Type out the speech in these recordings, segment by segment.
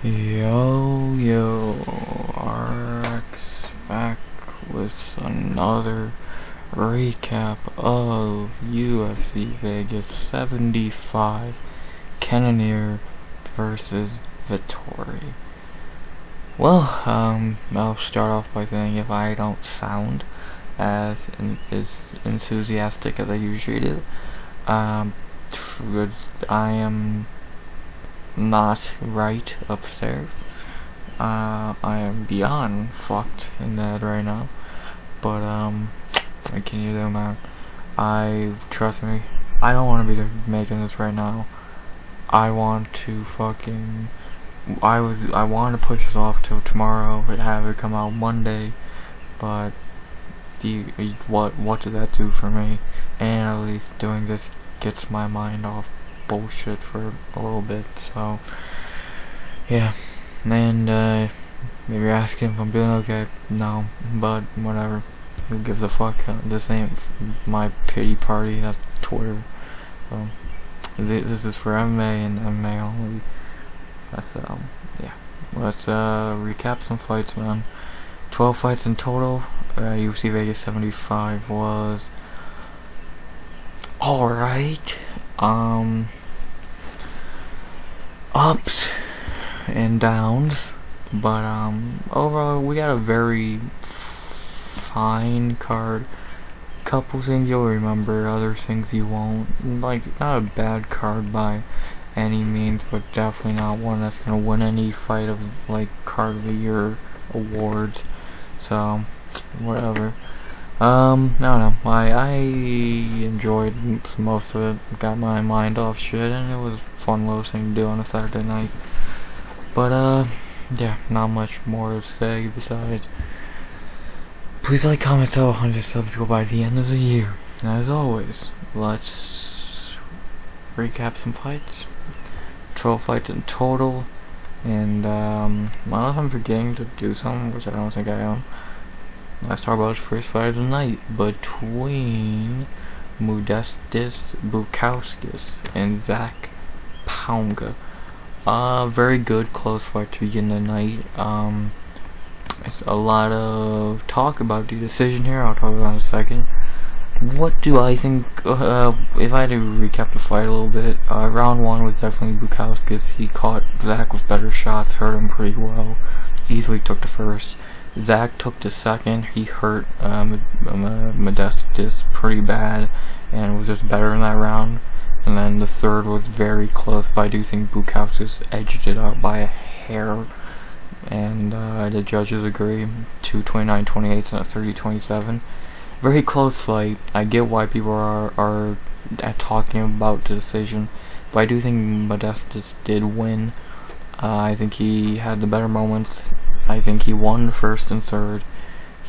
Yo, RX back with another recap of UFC Vegas 75 Cannonier versus Vettori. Well, I'll start off by saying if I don't sound as enthusiastic as I usually do, I am not right upstairs. I am beyond fucked in that right now. But I can you do, man. Trust me, I don't want to be making this right now. I want to fucking I want to push this off till tomorrow and have it come out Monday, but what does that do for me? And at least doing this gets my mind off bullshit for a little bit. So yeah, and maybe you're asking if I'm doing okay. No, but whatever. Who gives a fuck? This ain't my pity party. That's Twitter. So this is for MMA and MMA only. That's yeah. Let's recap some fights, man. 12 fights in total. UFC Vegas 75 was alright. Ups and downs, but overall we got a very fine card. Couple things you'll remember, other things you won't. Like, not a bad card by any means, but definitely not one that's gonna win any fight of like card of the year awards. So whatever. I don't know. I enjoyed most of it. Got my mind off shit, and it was a fun little thing to do on a Saturday night. But yeah, not much more to say besides please like, comment, tell 100 subs go by the end of the year. As always, let's recap some fights. 12 fights in total, and unless I'm forgetting to do something, which I don't think I am. Let's talk about the first fight of the night between Modestas, Bukauskas, and Zach Pauga. Very good, close fight to begin the night. It's a lot of talk about the decision here. I'll talk about it in a second. What do I think? If I had to recap the fight a little bit, round one was definitely Bukauskas. He caught Zach with better shots, hurt him pretty well, easily took the first. Zach took the second. He hurt Modestas pretty bad and was just better in that round. And then the third was very close, but I do think Bukauskas edged it out by a hair. And the judges agree. 2 29-28 and a 30-27. Very close fight. I get why people are talking about the decision, but I do think Modestas did win. I think he had the better moments. I think he won the first and third.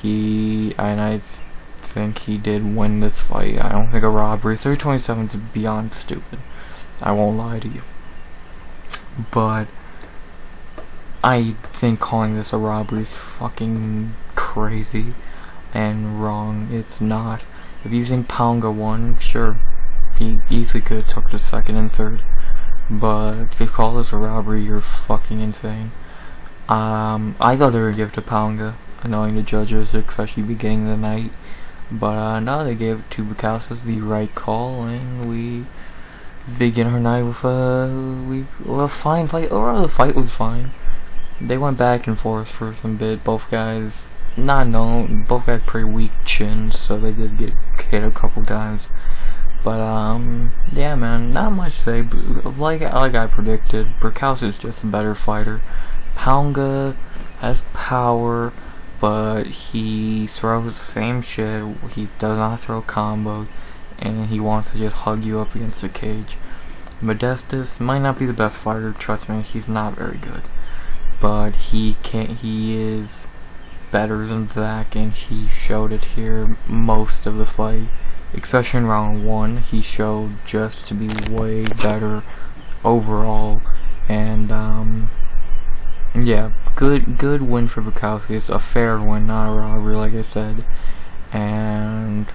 I think he did win this fight. I don't think a robbery. 30-27 is beyond stupid. I won't lie to you. But I think calling this a robbery is fucking crazy and wrong. It's not. If you think Pauga won, sure, he easily could have took the second and third. But if you call this a robbery, you're fucking insane. I thought they would give it to Pauga, knowing the judges, especially beginning of the night. But no, they gave it to Bukauskas, the right call, and we begin our night with a fine fight. Overall, the fight was fine. They went back and forth for some bit. Both guys pretty weak chins, so they did get hit a couple times. But yeah, man, not much to say. Like I predicted, Bukauskas is just a better fighter. Pauga has power, but he throws the same shit. He does not throw combos, and he wants to just hug you up against the cage. Modestas might not be the best fighter. Trust me, he's not very good. But he is better than Zach, and he showed it here most of the fight. Especially in round one, he showed just to be way better overall. And yeah, good win for Bukauskas. A fair win, not a robbery, like I said. And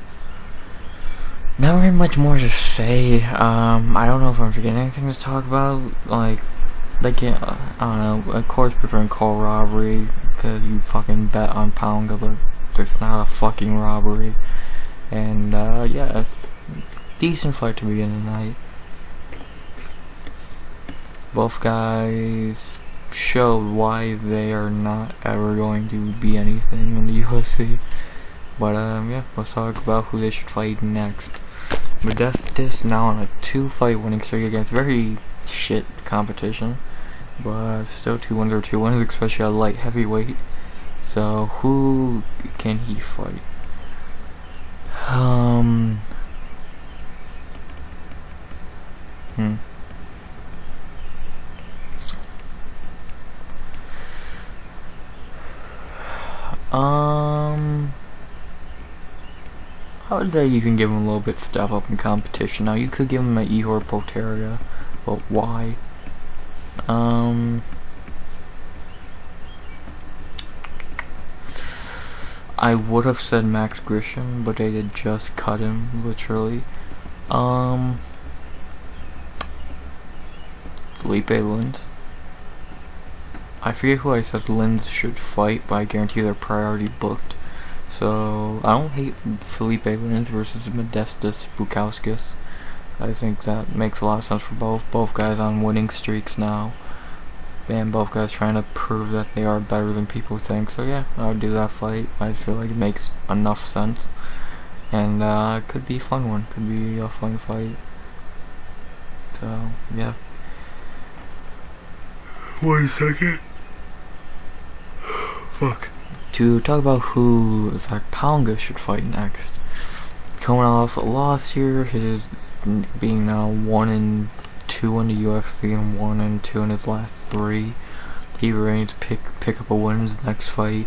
not very much more to say. I don't know if I'm forgetting anything to talk about. Like, They can't, I don't know, of course people can call robbery, because you fucking bet on Pauga, but it's not a fucking robbery. And, yeah, decent fight to begin the night. Both guys showed why they are not ever going to be anything in the UFC. But, yeah, let's talk about who they should fight next. Modestas now on a 2-fight winning streak against very shit competition. But still 2 wins or 2 wins, especially at light heavyweight. So, who can he fight? I would say you can give him a little bit step up in competition. Now you could give him an Ihor Potieria, but why? I would have said Max Grisham, but they did just cut him, literally. Felipe Lins. I forget who I said Lins should fight, but I guarantee they're priority booked. So, I don't hate Felipe Lins versus Modestas Bukauskas. I think that makes a lot of sense for both. Both guys on winning streaks now. And both guys trying to prove that they are better than people think. So yeah, I would do that fight. I feel like it makes enough sense. And it could be a fun one. Could be a fun fight. So, yeah. 1 second. Fuck. To talk about who Zach Pauga should fight next. Coming off a loss here, his being now 1-2 in the UFC and 1-2 in his last 3. He reigns pick up a win in his next fight.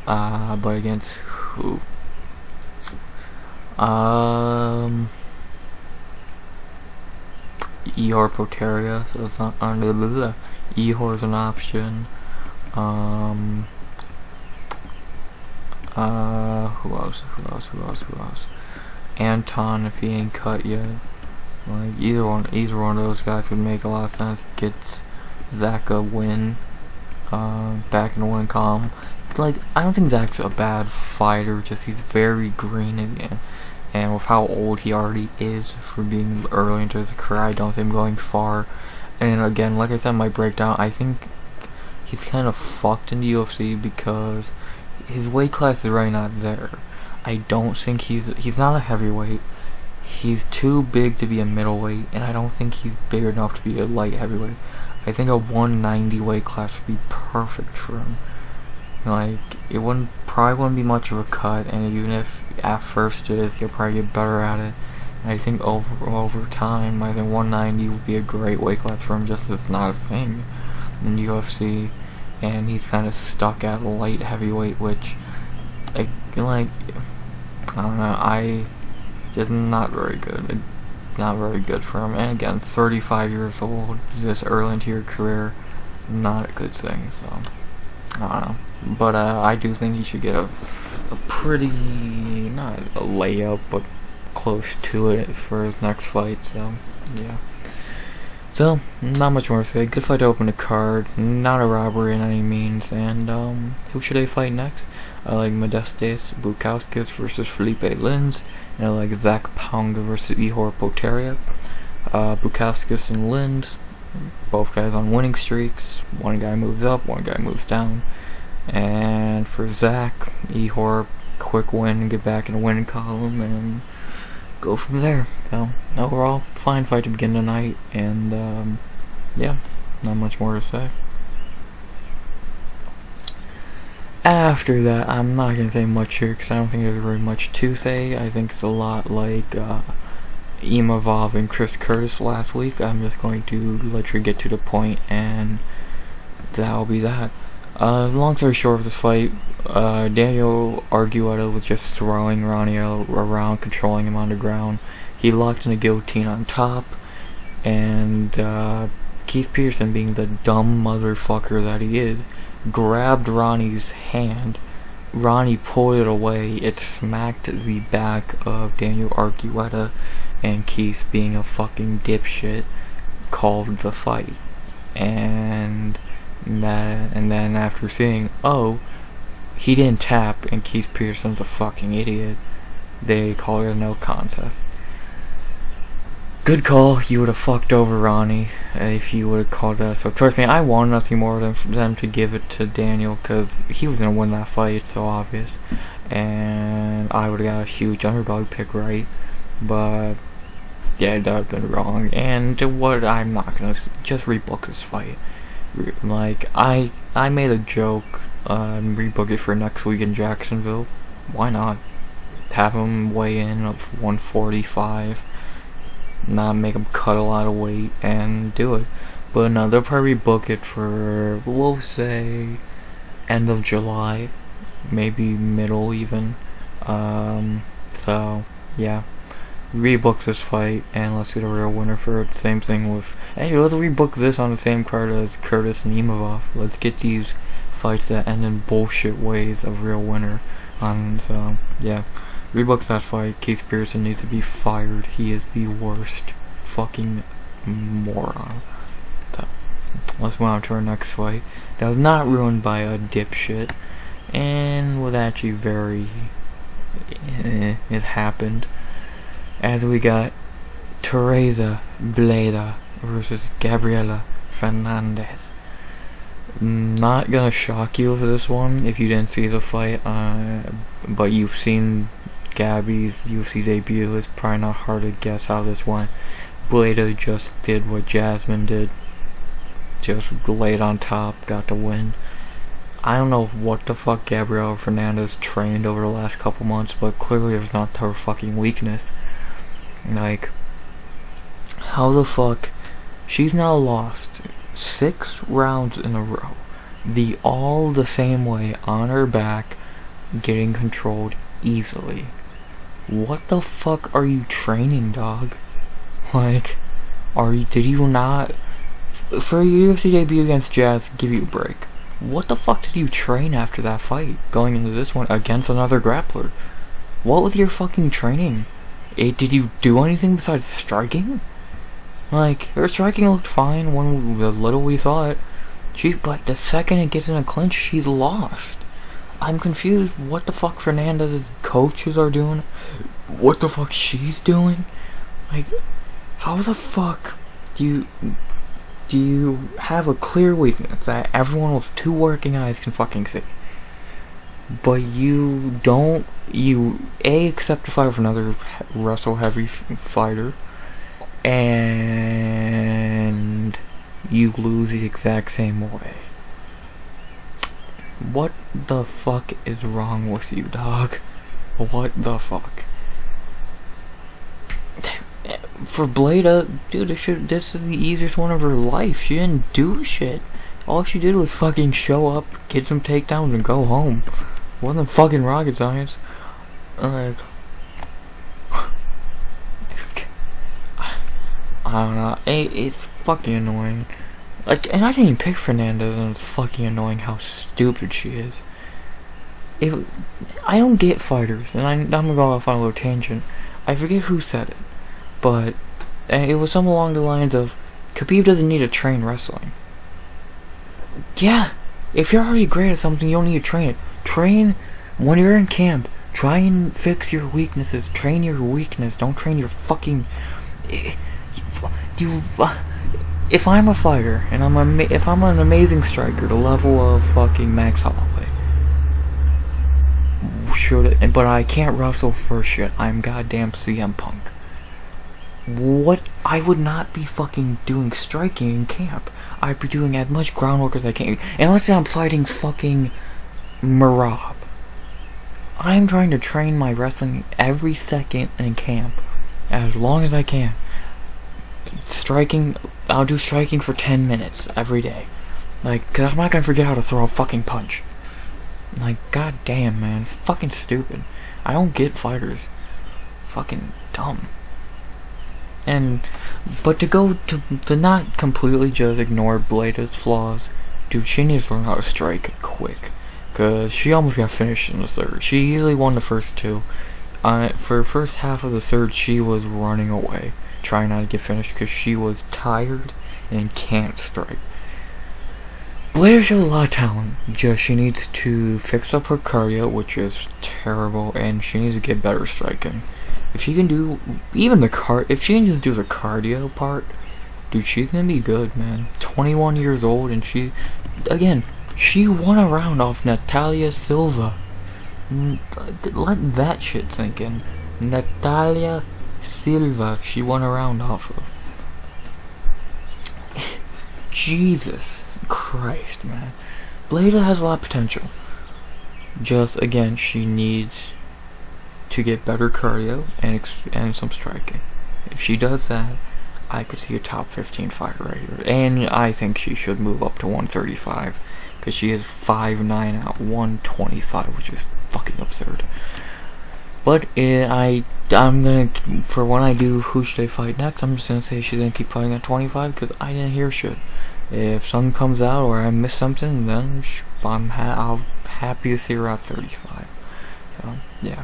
But against who? Ihor Potieria, so it's not under the Ihor's an option. Who else? Anton, if he ain't cut yet. Like, either one of those guys would make a lot of sense. Gets Zach a win, back in the win column. Like, I don't think Zach's a bad fighter, just he's very green again. And with how old he already is for being early into his career, I don't think him going far. And again, like I said in my breakdown, I think he's kind of fucked in the UFC because his weight class is really not there. I don't think he's not a heavyweight. He's too big to be a middleweight, and I don't think he's big enough to be a light heavyweight. I think a 190 weight class would be perfect for him. Like, it probably wouldn't be much of a cut, and even if at first it is, he'll probably get better at it. And I think over time, I think 190 would be a great weight class for him, just as it's not a thing in UFC, and he's kind of stuck at light heavyweight, which, like, I don't know, just not very good. Not very good for him. And again, 35 years old, this early into your career, not a good thing, so, I don't know. But I do think he should get a pretty, not a layup, but close to it for his next fight, so, yeah. So, not much more to say. Good fight to open the card, not a robbery in any means, and who should they fight next? I like Modestas Bukauskas versus Felipe Lins, and I like Zach Pauga versus Ihor Potieria. Bukauskas and Lins, both guys on winning streaks. One guy moves up, one guy moves down. And for Zach, Ihor, quick win, get back in the winning column, and go from there. So, overall, fine fight to begin the night, and yeah, not much more to say. After that, I'm not going to say much here because I don't think there's very much to say. I think it's a lot like Imavov and Chris Curtis last week. I'm just going to let you get to the point, and that'll be that. Long story short of this fight, Daniel Argueta was just throwing Ronnie around, controlling him on the ground. He locked in a guillotine on top, and Keith Pearson, being the dumb motherfucker that he is, grabbed Ronnie's hand. Ronnie pulled it away. It smacked the back of Daniel Argueta, and Keith, being a fucking dipshit, called the fight. and then after seeing, oh, he didn't tap and Keith Pearson's a fucking idiot, they called it a no contest. Good call. You would have fucked over Ronnie if you would have called that. So trust me, I want nothing more than for them to give it to Daniel, because he was going to win that fight. It's so obvious. And I would have got a huge underdog pick right. But yeah, that would have been wrong. And what, I'm not going to just rebook this fight. Like, I made a joke, rebook it for next week in Jacksonville. Why not? Have him weigh in at 145. Not make him cut a lot of weight and do it. But no, they'll probably book it for, we'll say, end of July, maybe middle even. So yeah, rebook this fight and let's get a real winner for it. Same thing with, hey, let's rebook this on the same card as Curtis and Imavov. Let's get these fights that end in bullshit ways of real winner on. So yeah. Rebook that fight. Keith Pearson needs to be fired. He is the worst fucking moron. So, let's move on to our next fight. That was not ruined by a dipshit, and was actually very. It happened. As we got Tereza Bledá versus Gabriella Fernandes. Not gonna shock you for this one if you didn't see the fight, but you've seen Gabby's UFC debut. It's probably not hard to guess how this went. Bledá just did what Jasmine did. Just laid on top, got the win. I don't know what the fuck Gabriella Fernandes trained over the last couple months, but clearly it's not her fucking weakness. Like, how the fuck? She's now lost 6 rounds in a row. All the same way, on her back, getting controlled easily. What the fuck are you training, dog? Like, did you not, for your UFC debut against Jazz, give you a break? What the fuck did you train after that fight, going into this one against another grappler? What was your fucking training? Did you do anything besides striking? Like, her striking looked fine when the little we saw it. But the second it gets in a clinch, she's lost. I'm confused what the fuck Fernandez's coaches are doing. What the fuck she's doing. Like, how the fuck do you have a clear weakness that everyone with 2 working eyes can fucking see? But you don't, accept to fight with another wrestle heavy fighter, and you lose the exact same way. What the fuck is wrong with you, dog? What the fuck? For Bledá, dude, this is the easiest one of her life. She didn't do shit. All she did was fucking show up, get some takedowns, and go home. Wasn't fucking rocket science. Like, I don't know. It's fucking annoying. Like, and I didn't even pick Fernandez, and it's fucking annoying how stupid she is. I don't get fighters, and I'm gonna go off on a little tangent. I forget who said it, but it was something along the lines of, Khabib doesn't need to train wrestling. Yeah, if you're already great at something, you don't need to train it. Train when you're in camp. Try and fix your weaknesses. Train your weakness. Don't train your fucking. If I'm a fighter and if I'm an amazing striker, the level of fucking Max Holloway, but I can't wrestle for shit. I'm goddamn CM Punk. What? I would not be fucking doing striking in camp. I'd be doing as much groundwork as I can. And let's say I'm fighting fucking Marab. I'm trying to train my wrestling every second in camp, as long as I can. Striking, I'll do striking for 10 minutes every day. Like, cause I'm not gonna forget how to throw a fucking punch. Like, goddamn, man, it's fucking stupid. I don't get fighters. Fucking dumb. But to not completely just ignore Bledá's flaws, dude, she needs to learn how to strike quick. Cause she almost got finished in the third. She easily won the first 2. For the first half of the third, she was running away, trying not to get finished because she was tired and can't strike. Bledá shows a lot of talent. Just she needs to fix up her cardio, which is terrible, and she needs to get better striking. If she can do even if she can just do the cardio part, dude, she's gonna be good, man. 21 years old, and she won a round off Natalia Silva. Let that shit sink in. Natalia Silva, she won a round off of. Jesus Christ, man. Bledá has a lot of potential. Just, again, she needs to get better cardio and some striking. If she does that, I could see a top 15 fighter right here. And I think she should move up to 135. Because she is 5'9" at 125, which is fucking absurd. But I'm gonna, for when I do who should I fight next, I'm just gonna say she's gonna keep fighting at 25 because I didn't hear shit. If something comes out or I miss something, then I'll happy to see her at 35. So yeah,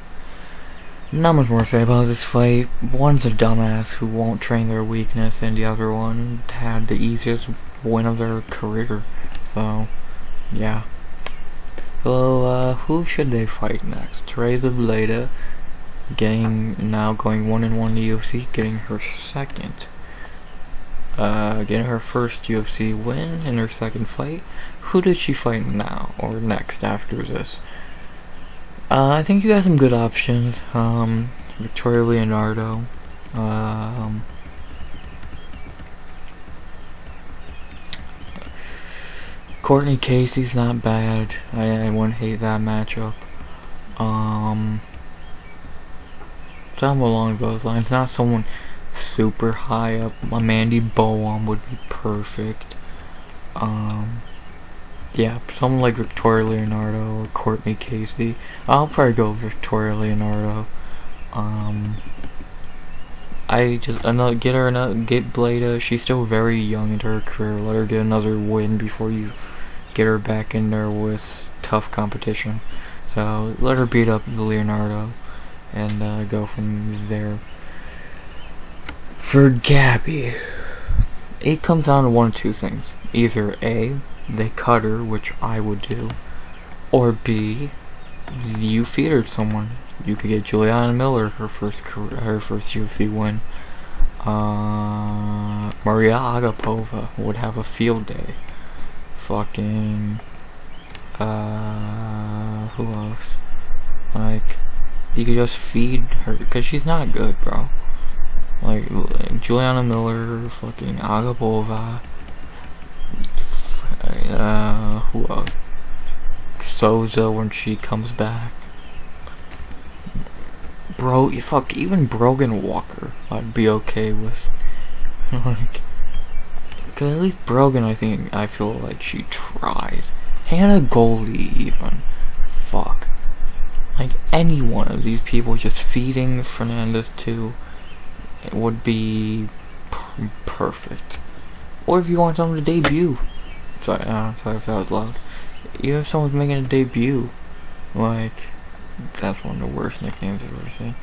not much more to say about this fight. One's a dumbass who won't train their weakness, and the other one had the easiest win of their career. So yeah. So who should they fight next? Tereza Bledá, now going 1-1 in the UFC, getting her getting her first UFC win in her second fight. Who did she fight now or next after this? I think you got some good options. Victoria Leonardo. Courtney Casey's not bad. I wouldn't hate that matchup. Something along those lines. Not someone super high up. Mandy Bowen would be perfect. Yeah, someone like Victoria Leonardo or Courtney Casey. I'll probably go Victoria Leonardo. Get Bledá. She's still very young into her career. Let her get another win before you get her back in there with tough competition. So let her beat up Leonardo and go from there. For Gabby, it comes down to one of two things. Either A, they cut her, which I would do, or B, you featured someone. You could get Juliana Miller her first UFC win. Maria Agapova would have a field day. Fucking who else? Like, you could just feed her because she's not good, bro. Like Juliana Miller, fucking Agapova. Who else? Souza when she comes back. Bro, even Brogan Walker I'd be okay with. Like, cause at least Brogan, I feel like she tries. Hannah Goldie even. Fuck. Like, any one of these people just feeding Fernandes to it would be perfect. Or if you want someone to debut. Sorry if that was loud. Even if someone's making a debut. Like, that's one of the worst nicknames I've ever seen.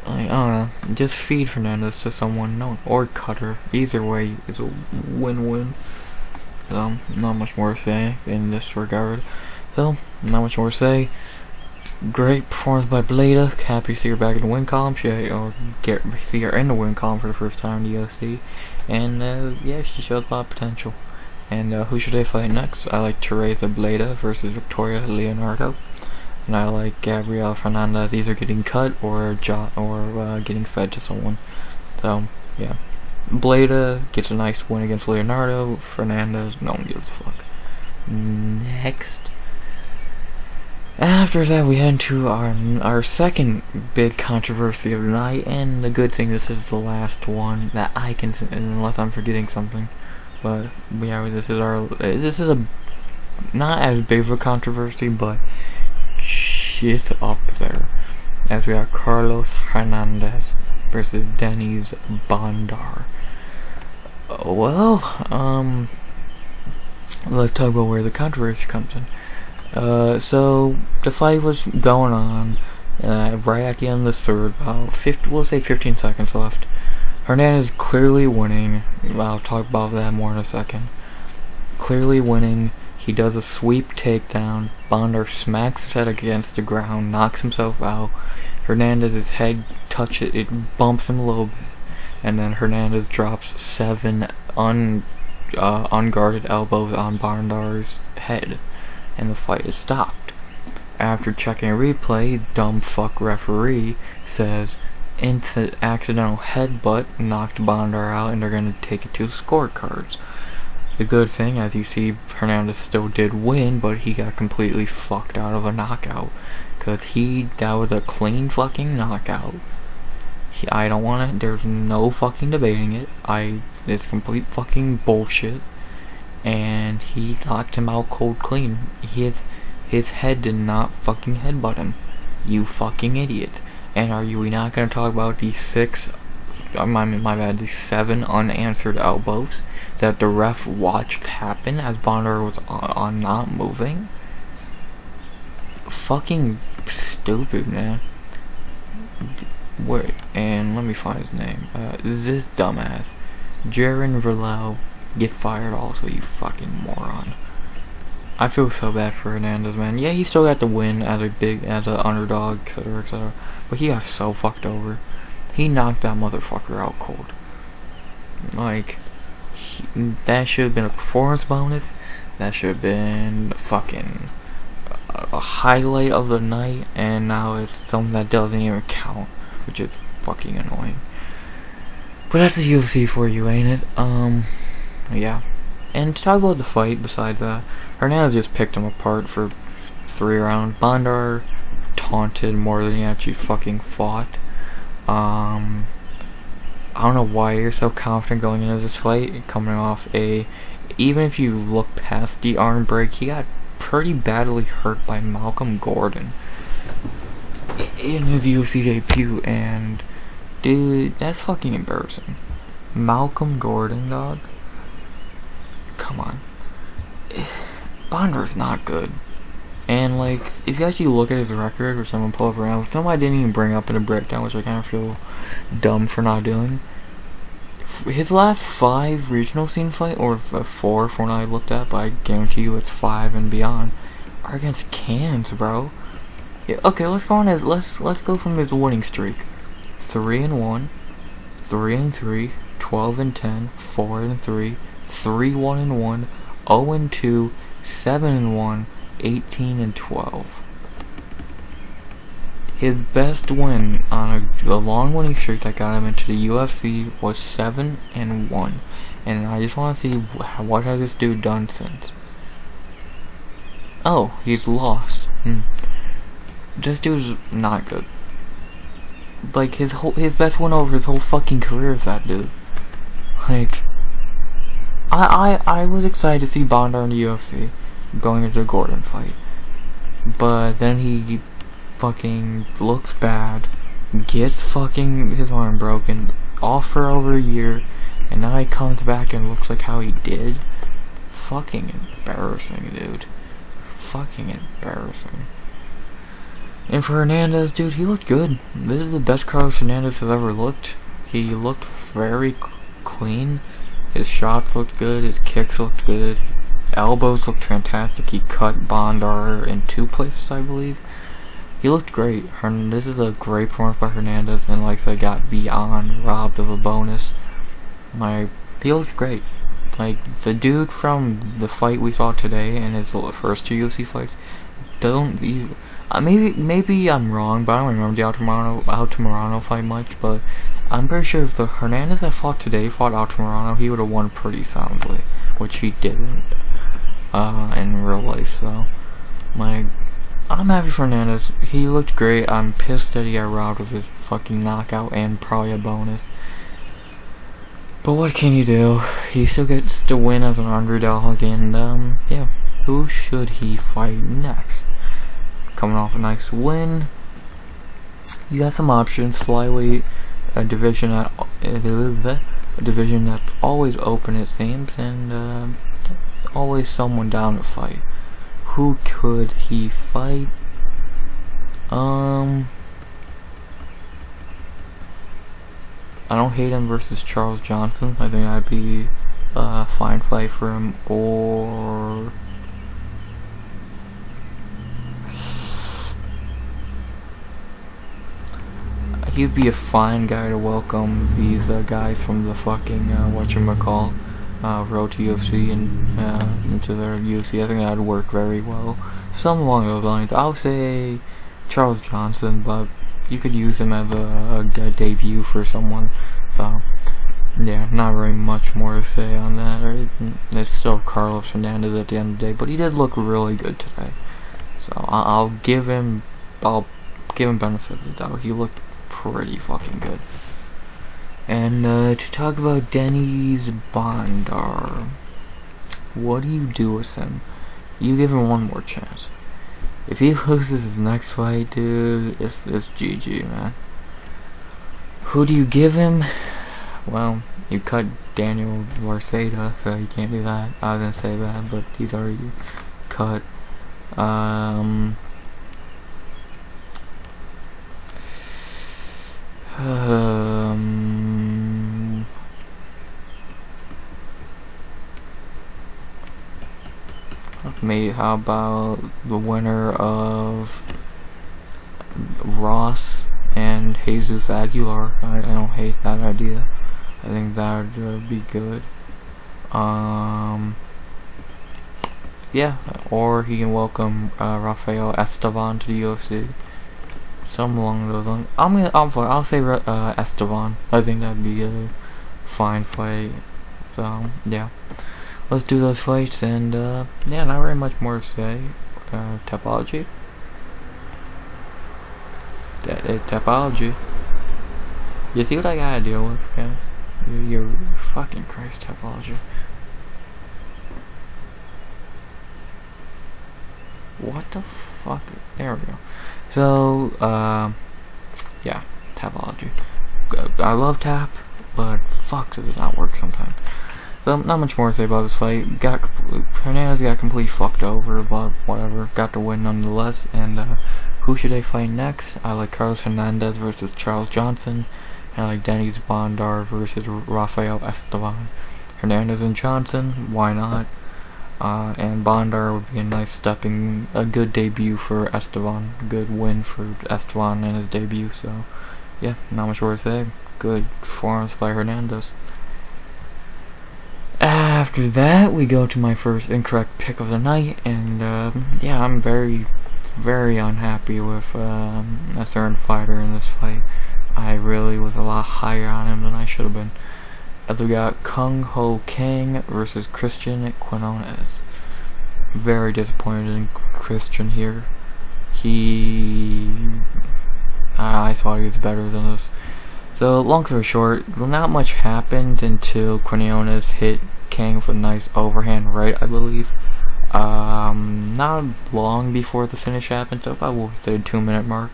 Like, I don't know. Just feed Fernandes to someone known. Or cut her. Either way is a win-win. So, not much more to say in this regard. So, not much more to say. Great performance by Bledá. Happy to see her back in the win column. See her in the win column for the first time in the UFC. And, yeah, she showed a lot of potential. And, who should I fight next? I like Tereza Bledá versus Victoria Leonardo. And I like Gabriella Fernandes either getting cut or getting fed to someone. So, yeah. Bledá gets a nice win against Leonardo. Fernandes, no one gives a fuck. Next. After that, we head into our second big controversy of the night, and the good thing, this is the last one that I can, unless I'm forgetting something. But yeah, this is a not as big of a controversy, but it's up there. As we have Carlos Hernandez versus Dennis Bondar. Well, let's talk about where the controversy comes in. So the fight was going on right at the end of the third, we'll say 15 seconds left. Hernandez clearly winning. I'll talk about that more in a second. Clearly winning. He does a sweep takedown. Bondar smacks his head against the ground, knocks himself out. Hernandez's head touches it, bumps him a little bit, and then Hernandez drops 7 unguarded elbows on Bondar's head, and the fight is stopped. After checking a replay, dumb fuck referee says accidental headbutt knocked Bondar out, and they're gonna take it to scorecards. The good thing, as you see, Hernandez still did win, but he got completely fucked out of a knockout. Cause that was a clean fucking knockout. I don't want it, there's no fucking debating it. It's complete fucking bullshit. And he knocked him out cold clean. His head did not fucking headbutt him. You fucking idiot. And we not gonna talk about these 7 unanswered elbows that the ref watched happen as Bondar was on not moving? Fucking stupid, man. Wait, and let me find his name. This dumbass. Jaron Verlau, get fired also, you fucking moron. I feel so bad for Hernandez, man. Yeah, he still got the win as an underdog, etc., etc. But he got so fucked over. He knocked that motherfucker out cold. Like, that should have been a performance bonus. That should have been fucking a highlight of the night, and now it's something that doesn't even count, which is fucking annoying. But that's the UFC for you, ain't it? Yeah. And to talk about the fight, besides that, Hernandez just picked him apart for 3 rounds. Bondar taunted more than he actually fucking fought. I don't know why you're so confident going into this fight, coming off even if you look past the arm break, he got pretty badly hurt by Malcolm Gordon in his UFC debut, and dude, that's fucking embarrassing. Malcolm Gordon, dog. Come on. Bondar's not good. And like, if you actually look at his record, or someone pull up around, something I didn't even bring up in a breakdown, which I kind of feel dumb for not doing. His last 5 regional scene fight, or 4 for what I looked at, but I guarantee you it's 5 and beyond, are against cans, bro. Yeah, okay, let's go from his winning streak. 3-1, 3-3, 12-10, 4-3, 3-1-1, 0-2, 7-1, 18-12. His best win on a long winning streak that got him into the UFC was 7-1, and I just want to see what has this dude done since. Oh, he's lost. This dude's not good. Like, his best win over his whole fucking career is that dude. Like, I was excited to see Bondar in the UFC going into the Gordon fight, but then he fucking looks bad, gets fucking his arm broken, off for over a year, and now he comes back and looks like how he did. Fucking embarrassing, dude. Fucking embarrassing. And for Hernandez, dude, he looked good. This is the best Carlos Hernandez has ever looked. He looked very clean. His shots looked good. His kicks looked good. Elbows looked fantastic. He cut Bondar in 2 places, I believe. He looked great. This is a great performance by Hernandez, and like I got beyond robbed of a bonus. He looked great. Like, the dude from the fight we saw today and his first 2 UFC fights, maybe I'm wrong, but I don't remember the Altamirano fight much, but I'm pretty sure if the Hernandez that fought today fought Altamirano, he would have won pretty soundly, which he didn't in real life. So, I'm happy for Hernandez. He looked great. I'm pissed that he got robbed of his fucking knockout and probably a bonus. But what can you do? He still gets to win as an underdog, and yeah. Who should he fight next? Coming off a nice win. You got some options. Flyweight, a division that's always open, it seems, and always someone down to fight. Who could he fight? I don't hate him versus Charles Johnson. I think that'd be a fine fight for him. Or he'd be a fine guy to welcome these guys from the fucking whatchamacall, road to UFC and into their UFC. I think that would work very well. Something along those lines. I'll say Charles Johnson, but you could use him as a debut for someone. So yeah, not very much more to say on that. It's still Carlos Fernandes at the end of the day, but he did look really good today. So I'll give him benefit of the doubt. He looked pretty fucking good. And to talk about Denny's Bondar, what do you do with him? You give him one more chance. If he loses his next fight, dude, it's GG, man. Who do you give him? Well, you cut Daniel Varceda, so you can't do that. I was gonna say that, but he's already cut. Maybe how about the winner of Ross and Jesus Aguilar? I don't hate that idea. I think that would be good. Yeah, or he can welcome Rafael Esteban to the UFC. Something along those lines. I'll say Esteban. I think that'd be a fine fight. So yeah, let's do those fights. And yeah, not very much more to say. Topology. Topology. You see what I gotta deal with, guys? You're fucking Christ, Topology. What the fuck? There we go. So, yeah, Tapology. I love Tap, but fuck, it does not work sometimes. So, not much more to say about this fight. Hernandez got completely fucked over, but whatever. Got the win nonetheless. And who should they fight next? I like Carlos Hernandez versus Charles Johnson. And I like Denny's Bondar versus Rafael Esteban. Hernandez and Johnson, why not? And Bondar would be a good debut for Esteban. Good win for Esteban in his debut. So, yeah, not much more to say. Good performance by Hernandez. After that, we go to my first incorrect pick of the night, and yeah, I'm very, very unhappy with a certain fighter in this fight. I really was a lot higher on him than I should have been. We got Kang versus Cristian Quiñonez. Very disappointed in Cristian here. I thought he was better than this. So, long story short, not much happened until Quiñonez hit Kang with a nice overhand right, I believe. Not long before the finish happened, so about the 2-minute mark.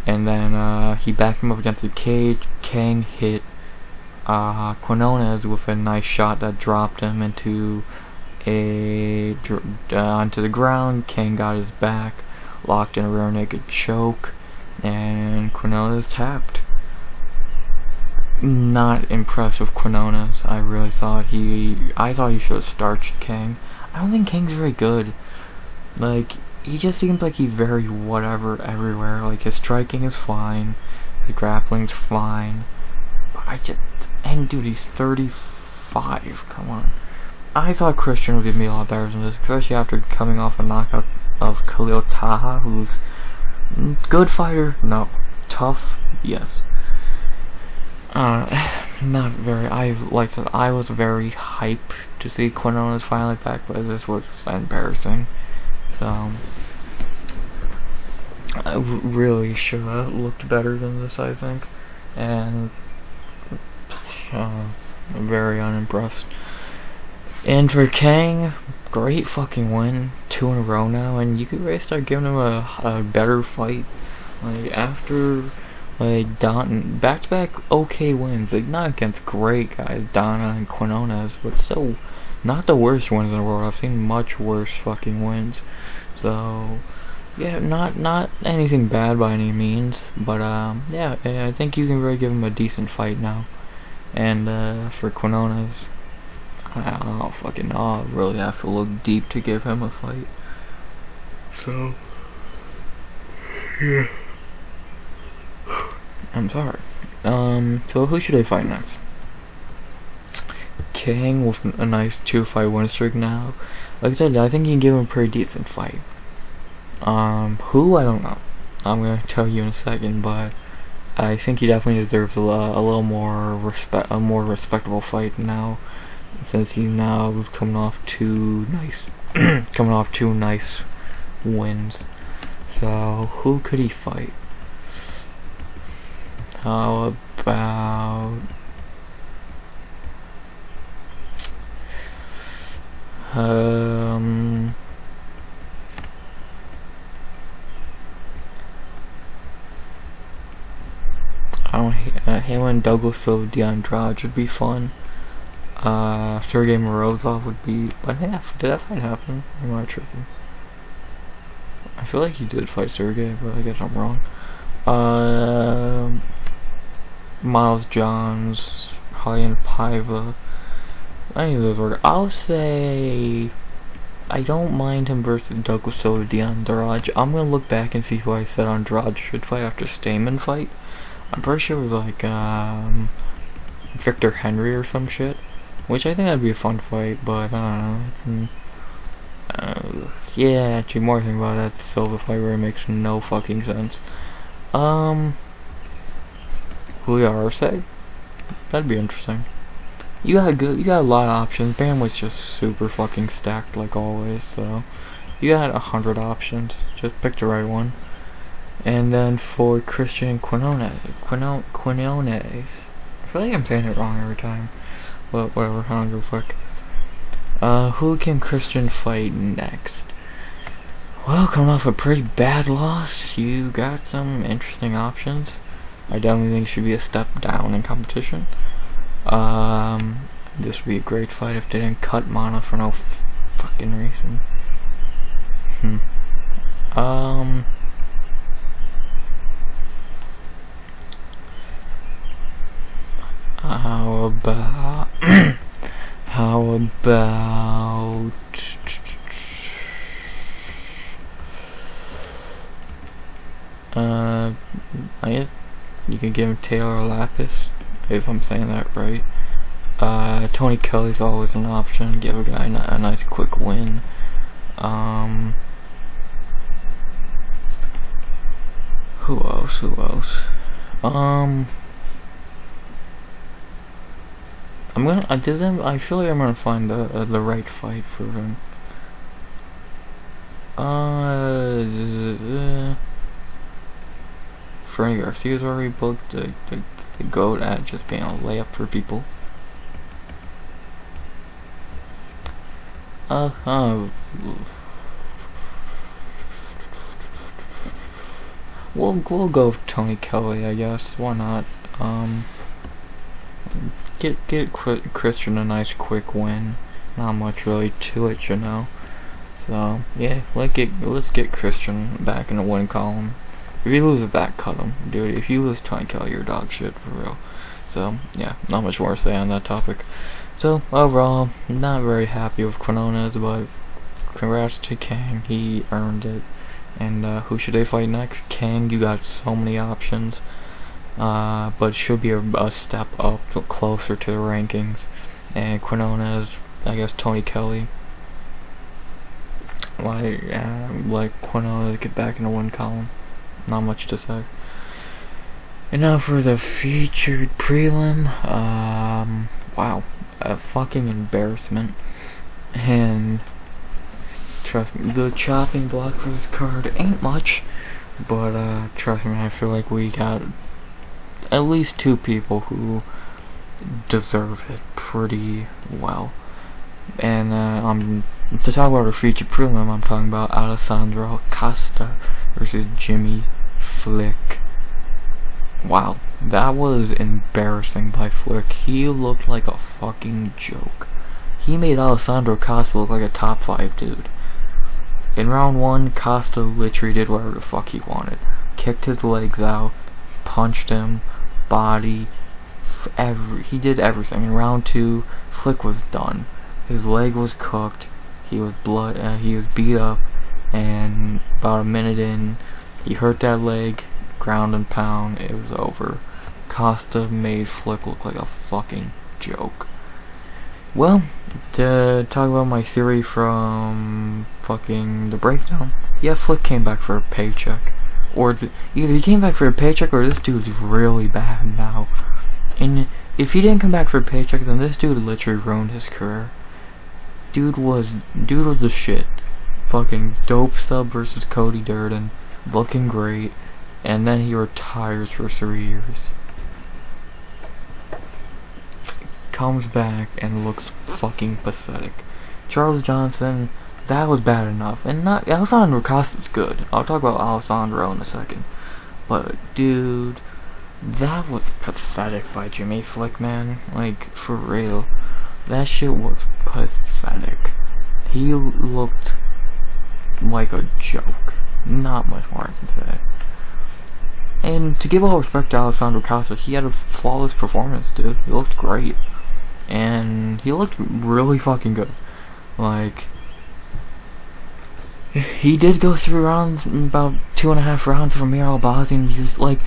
And then he backed him up against the cage. Kang hit Quiñonez with a nice shot that dropped him onto the ground. Kang got his back, locked in a rear naked choke, and Quiñonez tapped. Not impressed with Quiñonez. I really thought he should have starched Kang. I don't think Kang's very good. Like, he just seems like he's very whatever everywhere. Like, his striking is fine, his grappling's fine. And dude, he's 35. Come on. I thought Cristian was gonna be a lot better than this, especially after coming off a knockout of Khalil Taha, who's good fighter. No, tough. Yes. Not very. I was very hyped to see Quiñonez finally back, but this was embarrassing. So I really should have looked better than this, I think, and I'm very unimpressed. And for Kang, great fucking win, 2 in a row now, and you could really start giving him a better fight. Like, after, like, back-to-back okay wins, like, not against great guys, Donna and Quiñonez, but still not the worst wins in the world. I've seen much worse fucking wins. So, yeah, not anything bad by any means, but, yeah, I think you can really give him a decent fight now. And, for Quiñonez, I don't fucking know, I'll really have to look deep to give him a fight. So, yeah. I'm sorry. So who should I fight next? Kang with a nice 2-fight win streak now. Like I said, I think you can give him a pretty decent fight. Who? I don't know. I'm gonna tell you in a second, but I think he definitely deserves a little more a more respectable fight now, since he's now coming off two nice wins. So who could he fight? How about him and Douglas of the Andrade would be fun. Sergey Morozov would be, but yeah, did that fight happen? Am I tripping? I feel like he did fight Sergey, but I guess I'm wrong. Miles Johns, Ryan Paiva, any of those order. I'll say I don't mind him versus Douglas Silva de Andrade. I'm gonna look back and see who I said Andrade should fight after Stamen fight. I'm pretty sure it was like Victor Henry or some shit, which I think that'd be a fun fight, but I don't know. Yeah, actually, more thing about that Silva fight where it makes no fucking sense. Julio Arce, that'd be interesting. You got a lot of options. Bandwidth's just super fucking stacked like always, so you got 100 options. Just pick the right one. And then for Cristian Quiñonez, I feel like I'm saying it wrong every time, but whatever, I don't give a fuck. Who can Cristian fight next? Well, coming off a pretty bad loss, you got some interesting options. I definitely think it should be a step down in competition. This would be a great fight if they didn't cut Motta for no fucking reason. How about I guess you can give him Taylor Lapis, if I'm saying that right. Tony Kelly's always an option. Give a guy a nice quick win. Who else? I feel like I'm gonna find the right fight for him. Franny Garcia's already booked. The GOAT at just being a layup for people. We'll go with Tony Kelly, I guess. Why not? Get Cristian a nice quick win. Not much really to it, you know. So yeah, let's get Cristian back in the win column. If you lose that, cut him, dude. If you lose Tony Kelly, you're dog shit for real. So yeah, not much more to say on that topic. So overall, not very happy with Quiñonez, but congrats to Kang, he earned it. And who should they fight next? Kang, you got so many options. But it should be a step up closer to the rankings. And Quiñonez, I guess Tony Kelly. Like Quiñonez, get back in the win column. Not much to say. And now for the featured prelim. Wow, a fucking embarrassment. And trust me, the chopping block for this card ain't much, but trust me, I feel like we got at least two people who deserve it pretty well. And to talk about our featured prelim, I'm talking about Alessandro Costa versus Jimmy Flick. Wow, that was embarrassing by Flick. He looked like a fucking joke. He made Alessandro Costa look like a top 5 dude. In round 1, Costa literally did whatever the fuck he wanted. Kicked his legs out, punched him, body, he did everything. In round 2, Flick was done. His leg was cooked. He was he was beat up, and about a minute in, he hurt that leg, ground and pound, it was over. Costa made Flick look like a fucking joke. Well, to talk about my theory from fucking the breakdown, yeah, Flick came back for a paycheck. Or either he came back for a paycheck or this dude's really bad now. And if he didn't come back for a paycheck, then this dude literally ruined his career. Dude was the shit. Fucking dope sub versus Cody Durden, looking great, and then he retires for 3 years. Comes back and looks fucking pathetic. Charles Johnson, that was bad enough. And not Alessandro Costa's good. I'll talk about Alessandro in a second. But dude, that was pathetic by Jimmy Flick, man. Like, for real. That shit was pathetic. He looked like a joke. Not much more I can say. And to give all respect to Alessandro Costa, he had a flawless performance, dude. He looked great. And he looked really fucking good. Like, he did go through rounds, about 2.5 rounds from Mir Albazi, and he was like,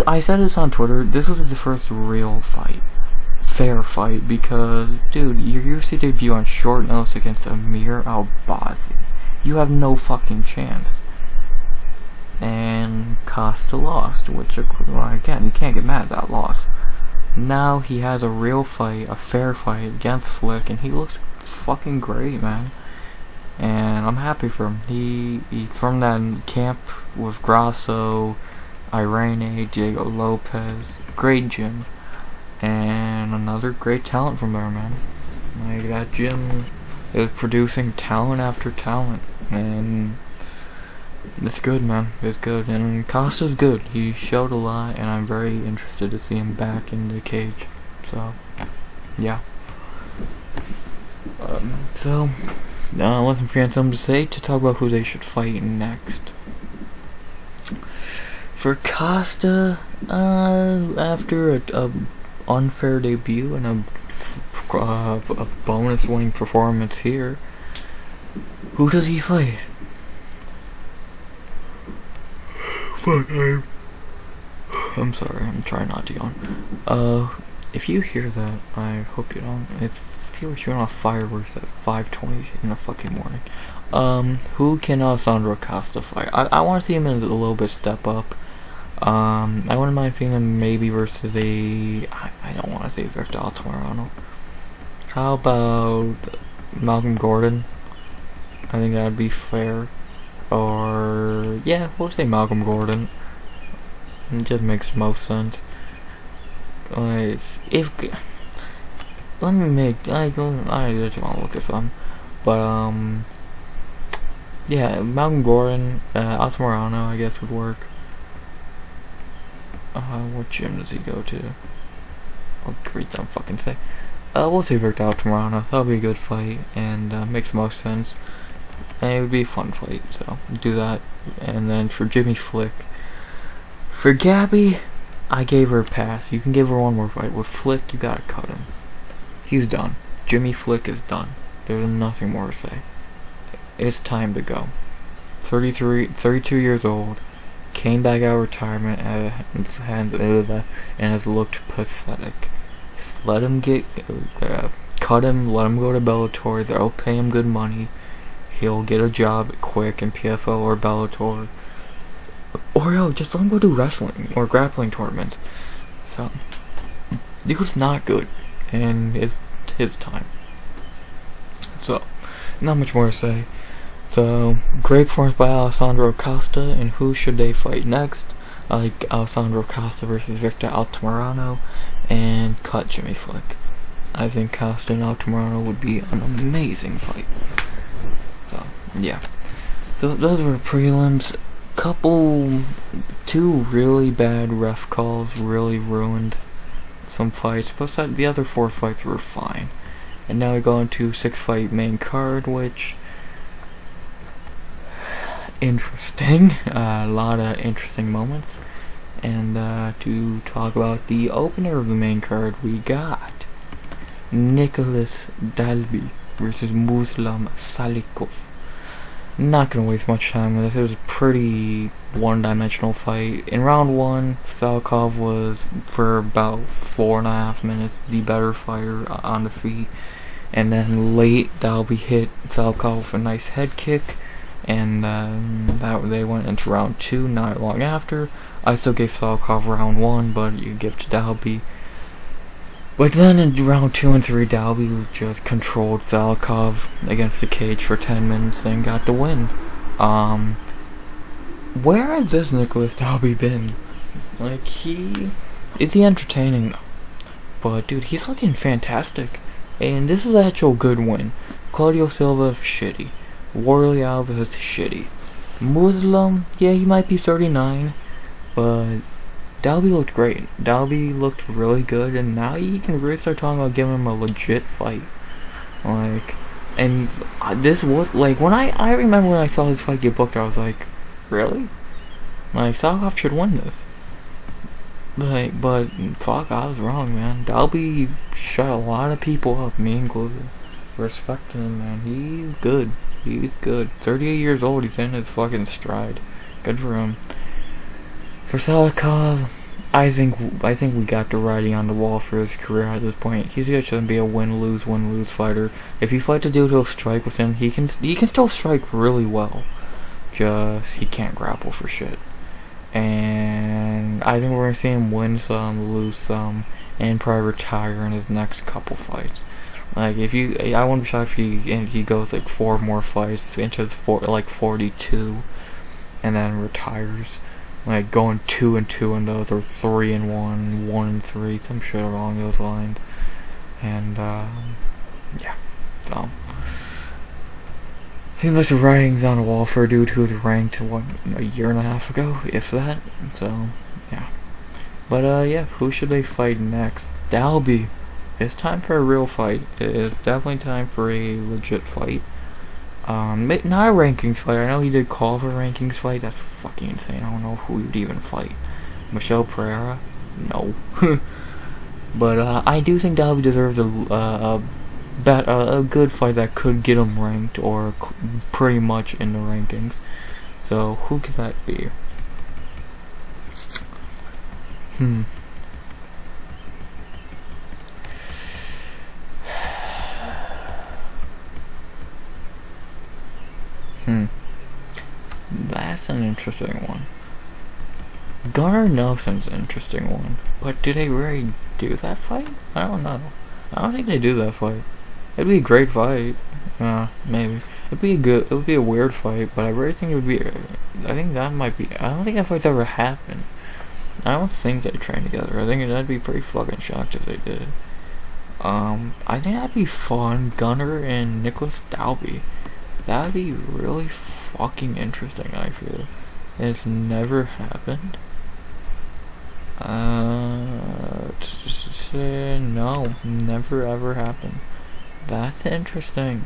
I said this on Twitter, this was his first real fight. Fair fight, because, dude, your UFC debut on short notice against Amir Albazi. You have no fucking chance. And Costa lost, which, again, you can't get mad at that loss. Now he has a real fight, a fair fight against Flick, and he looks fucking great, man. And I'm happy for him. He from that camp with Grasso, Irene, Diego Lopez, great gym, and another great talent from there, man. Like, that gym is producing talent after talent, and it's good, man. It's good, and Costa's good. He showed a lot, and I'm very interested to see him back in the cage. So, yeah. Unless I'm forgetting something to say, to talk about who they should fight next. For Costa, after a unfair debut and a bonus-winning performance here, who does he fight? Fuck, I'm sorry, I'm trying not to yawn. If you hear that, I hope you don't. It feels like you're on fireworks at 5:20 in the fucking morning. Who can Alessandro Costa fight? I want to see him in a little bit step up. I wouldn't mind seeing him maybe versus I don't want to say Victor Altamirano. How about Malcolm Gordon? I think that'd be fair. Or, yeah, we'll say Malcolm Gordon. It just makes most sense. Like, I just want to look at some. But, yeah, Malcolm Gordon, Altamirano, I guess, would work. What gym does he go to? I'll read them fucking say. We'll say Victor Altamirano. That'll be a good fight, and makes most sense. And it would be a fun fight, so do that. And then for Jimmy Flick, for Gabby, I gave her a pass. You can give her one more fight. With Flick, you gotta cut him. He's done. Jimmy Flick is done. There's nothing more to say. It's time to go. 32 years old, came back out of retirement and has looked pathetic. Just let him cut him, let him go to Bellator. They'll pay him good money. He'll get a job quick in PFL or Bellator. Or just let him go do wrestling or grappling tournaments. So, dude's not good, and it's his time. So, not much more to say. So, great performance by Alessandro Costa, and who should they fight next? I like Alessandro Costa versus Victor Altamirano, and cut Jimmy Flick. I think Costa and Altamirano would be an amazing fight. So, yeah. Those were the prelims. Two really bad ref calls really ruined some fights, but the other 4 fights were fine. And now we go into 6-fight main card, which interesting, a lot of interesting moments. And to talk about the opener of the main card, we got Nicolas Dalby versus Muslim Salikhov. Not gonna waste much time with this. It was a pretty one-dimensional fight. In round 1, Salikhov was, for about 4.5 minutes, the better fighter on the feet. And then late, Dalby hit Salikhov with a nice head kick. And they went into round 2 not long after. I still gave Salikhov round 1, but you give to Dalby. But then in round 2 and 3, Dalby just controlled Salikhov against the cage for 10 minutes and got the win. Where has this Nicolas Dalby been? Like, is he entertaining? But dude, he's looking fantastic. And this is an actual good win. Claudio Silva, shitty. Warley Alves, shitty. Muslim, yeah, he might be 39, but Dalby looked great. Dalby looked really good, and now you can really start talking about giving him a legit fight. Like, and this was, like, when I remember when I saw his fight get booked, I was like, really? Like, Salikhov should win this. Like, but, fuck, I was wrong, man. Dalby shut a lot of people up, me included. Respect him, man. He's good. He's good. 38 years old, he's in his fucking stride. Good for him. For Salikhov, I think we got the writing on the wall for his career at this point. He's gonna be a win-lose fighter. If you fight the dude who'll strike with him, he can still strike really well. Just he can't grapple for shit. And I think we're gonna see him win some, lose some, and probably retire in his next couple fights. Like I wouldn't be shocked if he goes like 4 more fights into his 42, and then retires. Like going 2-2 in those, or 3-1, 1-3, some shit along those lines. And yeah, so seems like the writing's on the wall for a dude who was ranked a year and a half ago, if that. So yeah, but yeah, who should they fight next? Dalby. It's time for a real fight. It is definitely time for a legit fight. Not a rankings fight. I know he did call for a rankings fight. That's fucking insane. I don't know who he'd even fight. Michelle Pereira? No. But I do think Dalby deserves a good fight that could get him ranked, or pretty much in the rankings. So who could that be? That's an interesting one. Gunnar Nelson's an interesting one. But do they really do that fight? I don't know. I don't think they do that fight. It'd be a great fight. Maybe. It would be a weird fight, but I really think it would be, I think that might be, I don't think that fight's ever happened. I don't think they train together. I think that'd be pretty fucking shocked if they did. I think that'd be fun. Gunnar and Nicolas Dalby. That'd be really fucking interesting, I feel. It's never happened. No, never ever happened. That's interesting.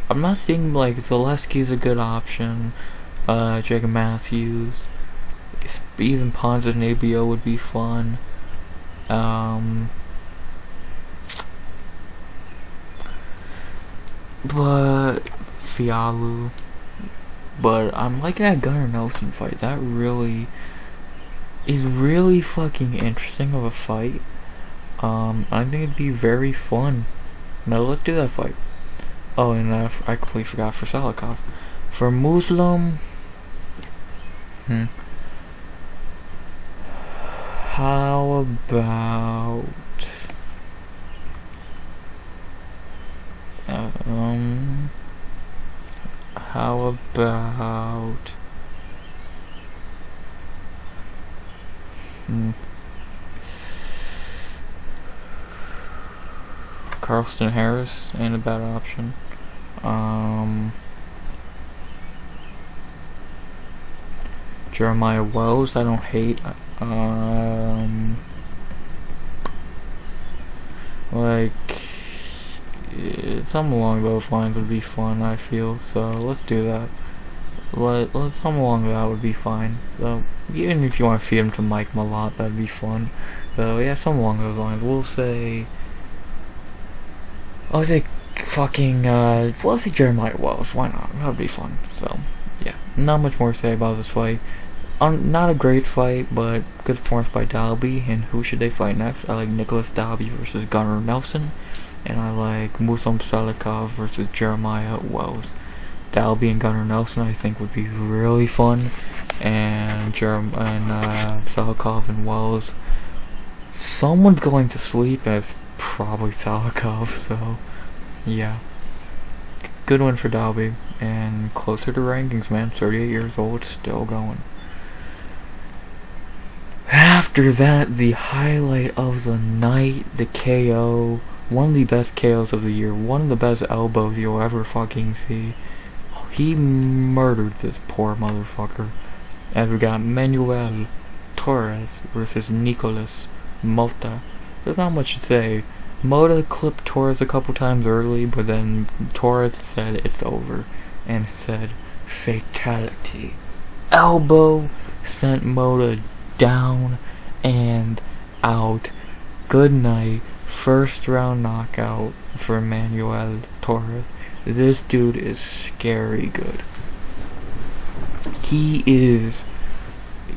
I'm not thinking like Zaleski's a good option. Jacob Matthews. Even Ponzinibbio would be fun. But Fialou. But I'm liking that Gunnar Nelson fight. That really is really fucking interesting of a fight. I think it'd be very fun. Now let's do that fight. Oh, and I completely forgot for Salikhov. For Muslim, how about Carlston Harris ain't a bad option. Jeremiah Wells, I don't hate. Like, something along those lines would be fun, I feel. So let's do that. Something along that would be fine. So even if you want to feed him to Mike Malott, that'd be fun. So yeah, something along those lines. We'll say fucking, let's say Jeremiah Wells. Why not? That would be fun. So, yeah. Not much more to say about this fight. Not a great fight, but good performance by Dalby. And who should they fight next? I like Nicolas Dalby versus Gunnar Nelson. And I like Musum Salikhov versus Jeremiah Wells. Dalby and Gunnar Nelson, I think, would be really fun. And Salikhov and Wells. Someone's going to sleep, and it's probably Salikhov. So, yeah. Good one for Dalby. And closer to rankings, man. 38 years old, still going. After that, the highlight of the night, the KO. One of the best KOs of the year. One of the best elbows you'll ever fucking see. He murdered this poor motherfucker. As we got Manuel Torres versus Nikolas Motta. There's not much to say. Motta clipped Torres a couple times early, but then Torres said it's over. And said, fatality. Elbow sent Motta down and out. Good night. First round knockout for Manuel Torres. This dude is scary good.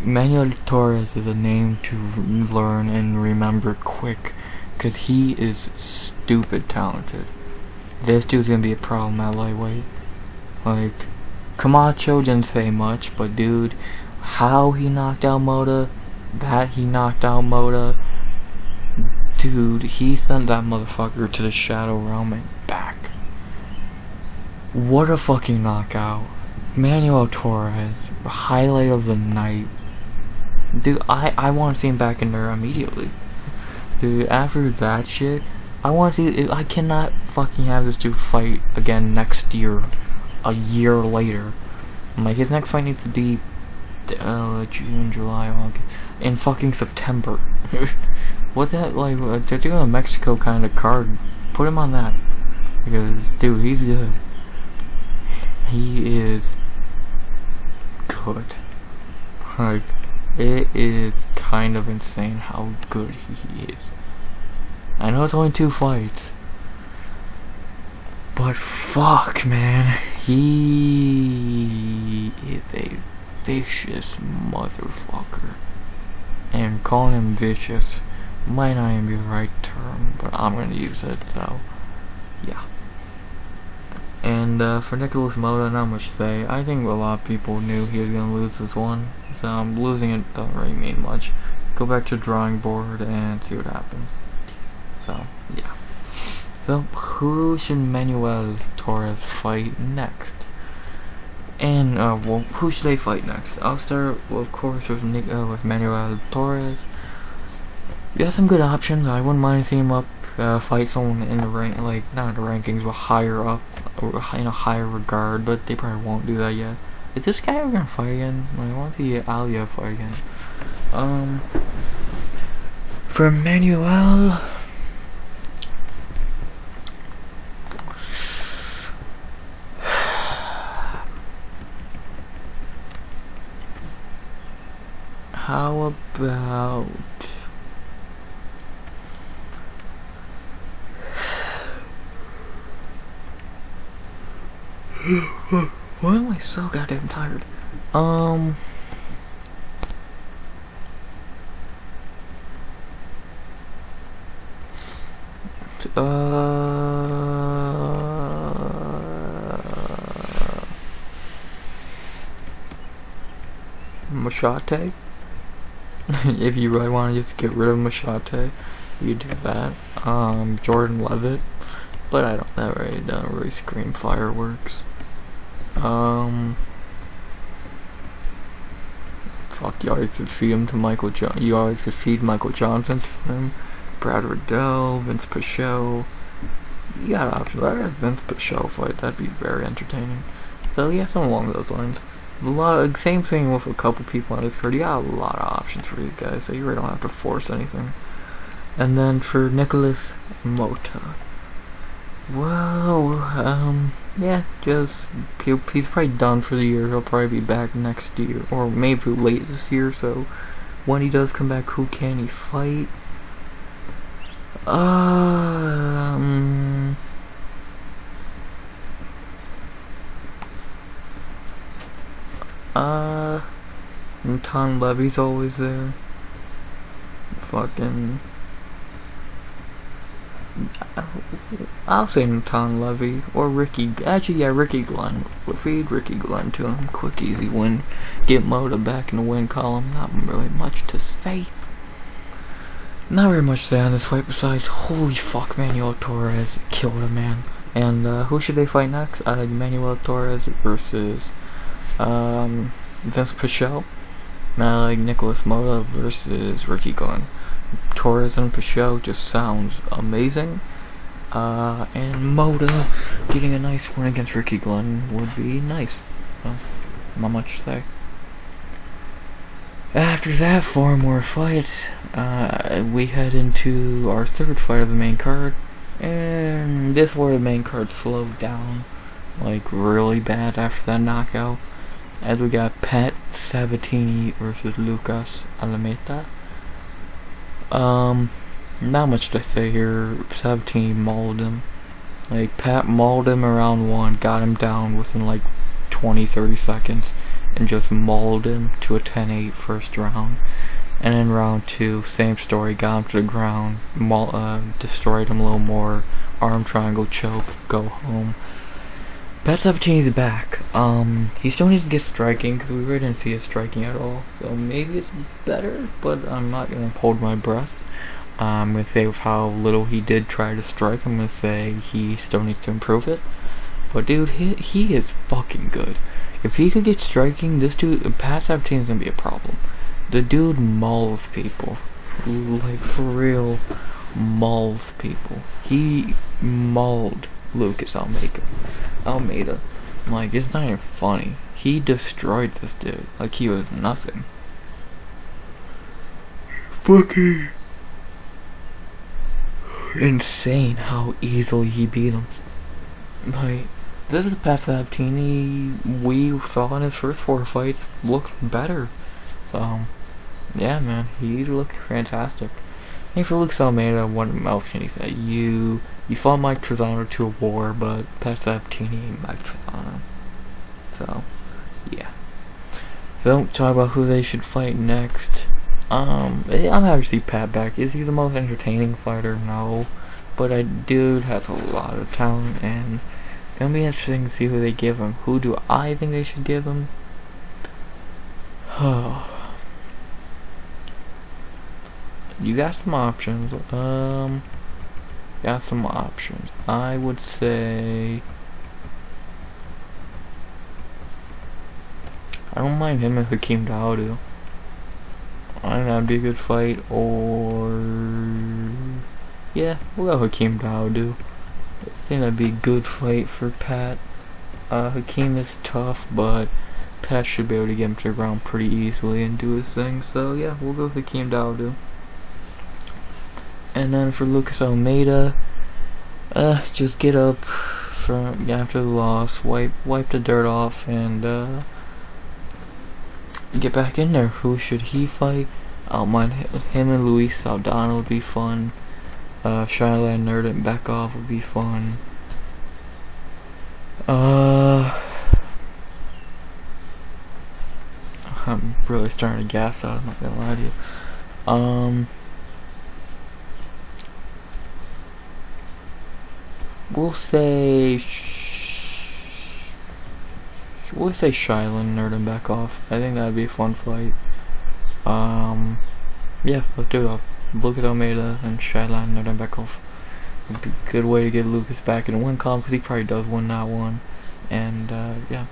Manuel Torres is a name to learn and remember quick, because he is stupid talented. This dude's gonna be a problem at lightweight. Like, Camacho didn't say much, but dude, how he knocked out Motta, dude, he sent that motherfucker to the shadow realm and back. What a fucking knockout. Manuel Torres, highlight of the night. Dude, I want to see him back in there immediately. Dude, after that shit, I want to see, I cannot fucking have this dude fight again next year, a year later. Like, his next fight needs to be June, July, August, in fucking September. What's that, like, they're doing a Mexico kind of card. Put him on that. Because, dude, he's good. He is good. Like, it is kind of insane how good he is. I know it's only 2 fights, but fuck, man, he is a vicious motherfucker. And calling him vicious might not even be the right term, but I'm gonna use it, so yeah. And for Nicolas Motta, not much to say. I think a lot of people knew he was gonna lose this one, so losing it doesn't really mean much. Go back to the drawing board and see what happens. So yeah. So who should Manuel Torres fight next? And well, who should they fight next? I'll start, well, of course, with Manuel Torres. You have some good options. I wouldn't mind seeing him up fight someone in the rank, like not in the rankings, but higher up, or in a higher regard. But they probably won't do that yet. Is this guy ever gonna fight again? I want to see Alia fight again. For Manuel, how about why am I so goddamn tired? Machete? If you really want to just get rid of Machete, you do that. Jordan Levitt, but I don't. That really don't really scream fireworks. Fuck, you always could feed him to Michael Johnson. You always could feed Michael Johnson to him. Brad Riddell, Vince Pichel. You got options. I got Vince Pichel fight. That'd be very entertaining. So yeah, something along those lines. Same thing with a couple people on this card. You got a lot of options for these guys, so you really don't have to force anything. And then for Nicolas Motta, well, yeah, just he's probably done for the year. He'll probably be back next year, or maybe late this year. So when he does come back, who can he fight? Natan Levy's always there. Fucking, I'll say Natan Levy or Ricky. Actually, yeah, Ricky Glenn. Feed Ricky Glenn to him. Quick, easy win. Get Motta back in the win column. Not really much to say. Not very much to say on this fight besides, holy fuck, Manuel Torres killed a man. And who should they fight next? Manuel Torres versus Vince Pichel. I like Nicolas Motta versus Ricky Glenn. Torres and Pichel just sounds amazing. And Motta getting a nice win against Ricky Glenn would be nice. Well, not much to say. After that, 4 more fights. We head into our 3rd fight of the main card. And this where the main card slowed down, like really bad after that knockout. As we got Pat Sabatini versus Lucas Alameta. Not much to say here. Sabatini mauled him. Like, Pat mauled him around 1, got him down within like 20-30 seconds, and just mauled him to a 10-8 first round. And in round 2, same story, got him to the ground, destroyed him a little more, arm triangle choke, go home. Pat Sabatini's back. He still needs to get striking, because we really didn't see his striking at all. So maybe it's better, but I'm not going to hold my breath. I'm going to say with how little he did try to strike, I'm going to say he still needs to improve it. But dude, he is fucking good. If he could get striking, this dude, Pat Sabatini's going to be a problem. The dude mauls people. Like, for real, mauls people. He mauled Lucas Almeida. Like, it's not even funny. He destroyed this dude. Like, he was nothing. Fucking insane how easily he beat him. Like, this is Pat Sabatini we saw in his first 4 fights looked better. So, yeah, man, he looked fantastic. And for Lucas Almeida, what else can you say? You fought Mike Trizano to a war, but Pat Sabatini ain't Mike Trizano. So, yeah. So, talk about who they should fight next. I'm happy to see Pat back. Is he the most entertaining fighter? No. But dude has a lot of talent, and it's gonna be interesting to see who they give him. Who do I think they should give him? You got some options. Got some options. I would say I don't mind him and Hakeem Dawodu. I think that'd be a good fight. Or yeah, we'll go Hakeem Dawodu. I think that'd be a good fight for Pat. Hakeem is tough, but Pat should be able to get him to the ground pretty easily and do his thing. So yeah, we'll go Hakeem Dawodu. And then for Lucas Almeida, just get up from after the loss, wipe the dirt off, and get back in there. Who should he fight? I don't mind him and Luis Saldana would be fun. Shylan Nerd and Beckhoff would be fun. I'm really starting to gas out, I'm not gonna lie to you. We'll say Shylan Nerd and Beckhoff. I think that'd be a fun fight. Yeah, let's do it. Lucas Almeida and Shylan Nerd and Beckhoff. Would be a good way to get Lucas back in the win column, because he probably does win that one. And yeah.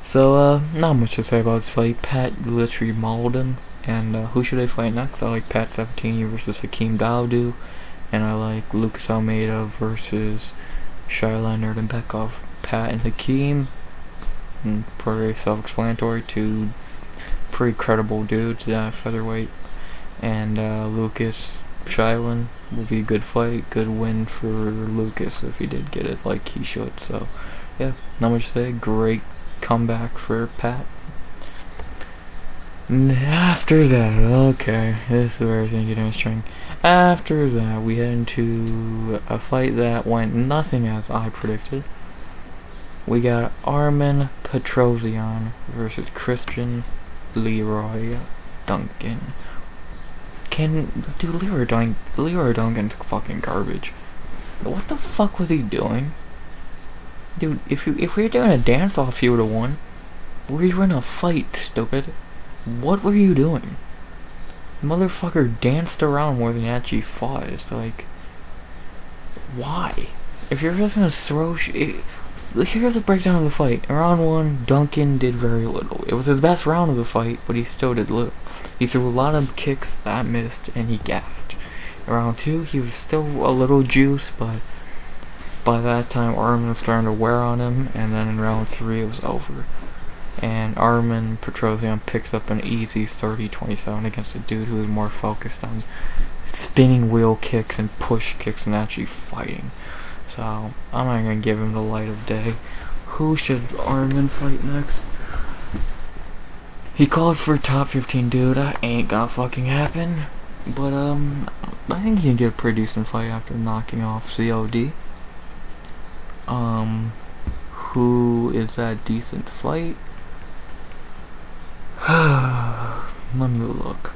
So not much to say about this fight. Pat literally mauled him. And who should I fight next? I like Pat Sabatini versus Hakeem Dawodu. And I like Lucas Almeida versus Shylan Nerd and Beckhoff. Pat and Hakeem, pretty self-explanatory, 2 pretty credible dudes at featherweight. And Lucas Shylan will be a good fight, good win for Lucas if he did get it like he should. So yeah, not much to say. Great comeback for Pat. And after that, okay, this is where I think it is interesting. After that, we head into a fight that went nothing as I predicted. we got Arman Petrosyan versus Cristian Leroy Duncan. Dude, Leroy Duncan's fucking garbage. What the fuck was he doing? Dude, if we were doing a dance-off, you would've won. We were in a fight, stupid. What were you doing? Motherfucker danced around more than he actually fought. It's like, why? If you're just gonna throw here's a breakdown of the fight. In round 1, Duncan did very little. It was his best round of the fight, but he still did little. He threw a lot of kicks that missed, and he gassed. In round 2, he was still a little juice, but by that time, Armen was starting to wear on him, and then in round 3, it was over. And Arman Petrosyan picks up an easy 30-27 against a dude who is more focused on spinning wheel kicks and push kicks and actually fighting. So, I'm not gonna give him the light of day. Who should Arman fight next? He called for top 15 dude. That ain't gonna fucking happen. But, I think he can get a pretty decent fight after knocking off COD. Who is that decent fight? Let me look.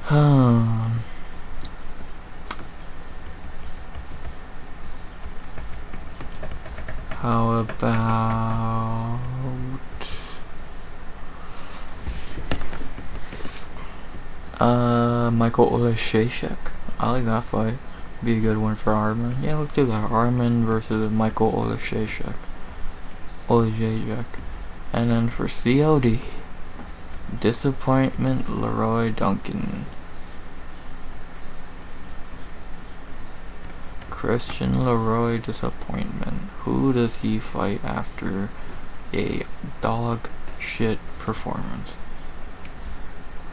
How about Michael Oleszejczyk? I like that fight. Be a good one for Armen. Yeah, let's do that. Armen versus Michael Oleszejczyk. And then for COD, disappointment Leroy Duncan. Cristian Leroy disappointment. Who does he fight after a dog shit performance?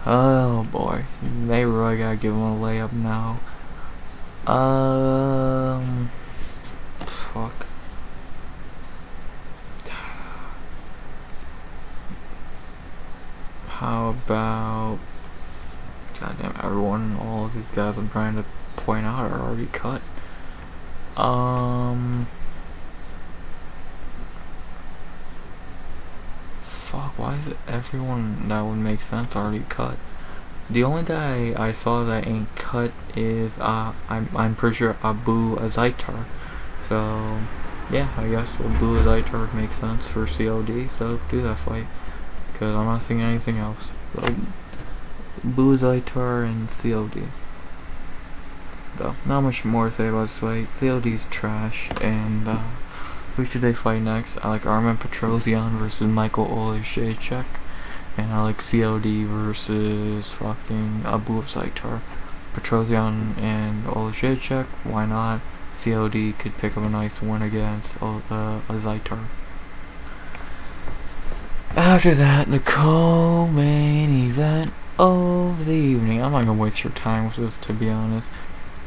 Oh boy, Leroy gotta give him a layup now. Fuck. How about, goddamn, everyone, all of these guys I'm trying to point out are already cut. Fuck, why is it everyone that would make sense already cut? The only guy I saw that ain't cut is, I'm pretty sure Abu Azaitar. So, yeah, I guess Abu Azaitar would make sense for COD, so do that fight. Because I'm not seeing anything else. So, Abu Azaitar and COD. Though, not much more to say about this fight. COD's trash, and, who should they fight next? I like Arman Petrosyan versus Michael Oleszejczyk. And I like COD versus fucking Abu Azaitar. Petrosyan and Oleszejczyk, why not? COD could pick up a nice win against Azaitar. After that, the co-main event of the evening. I'm not gonna waste your time with this, to be honest.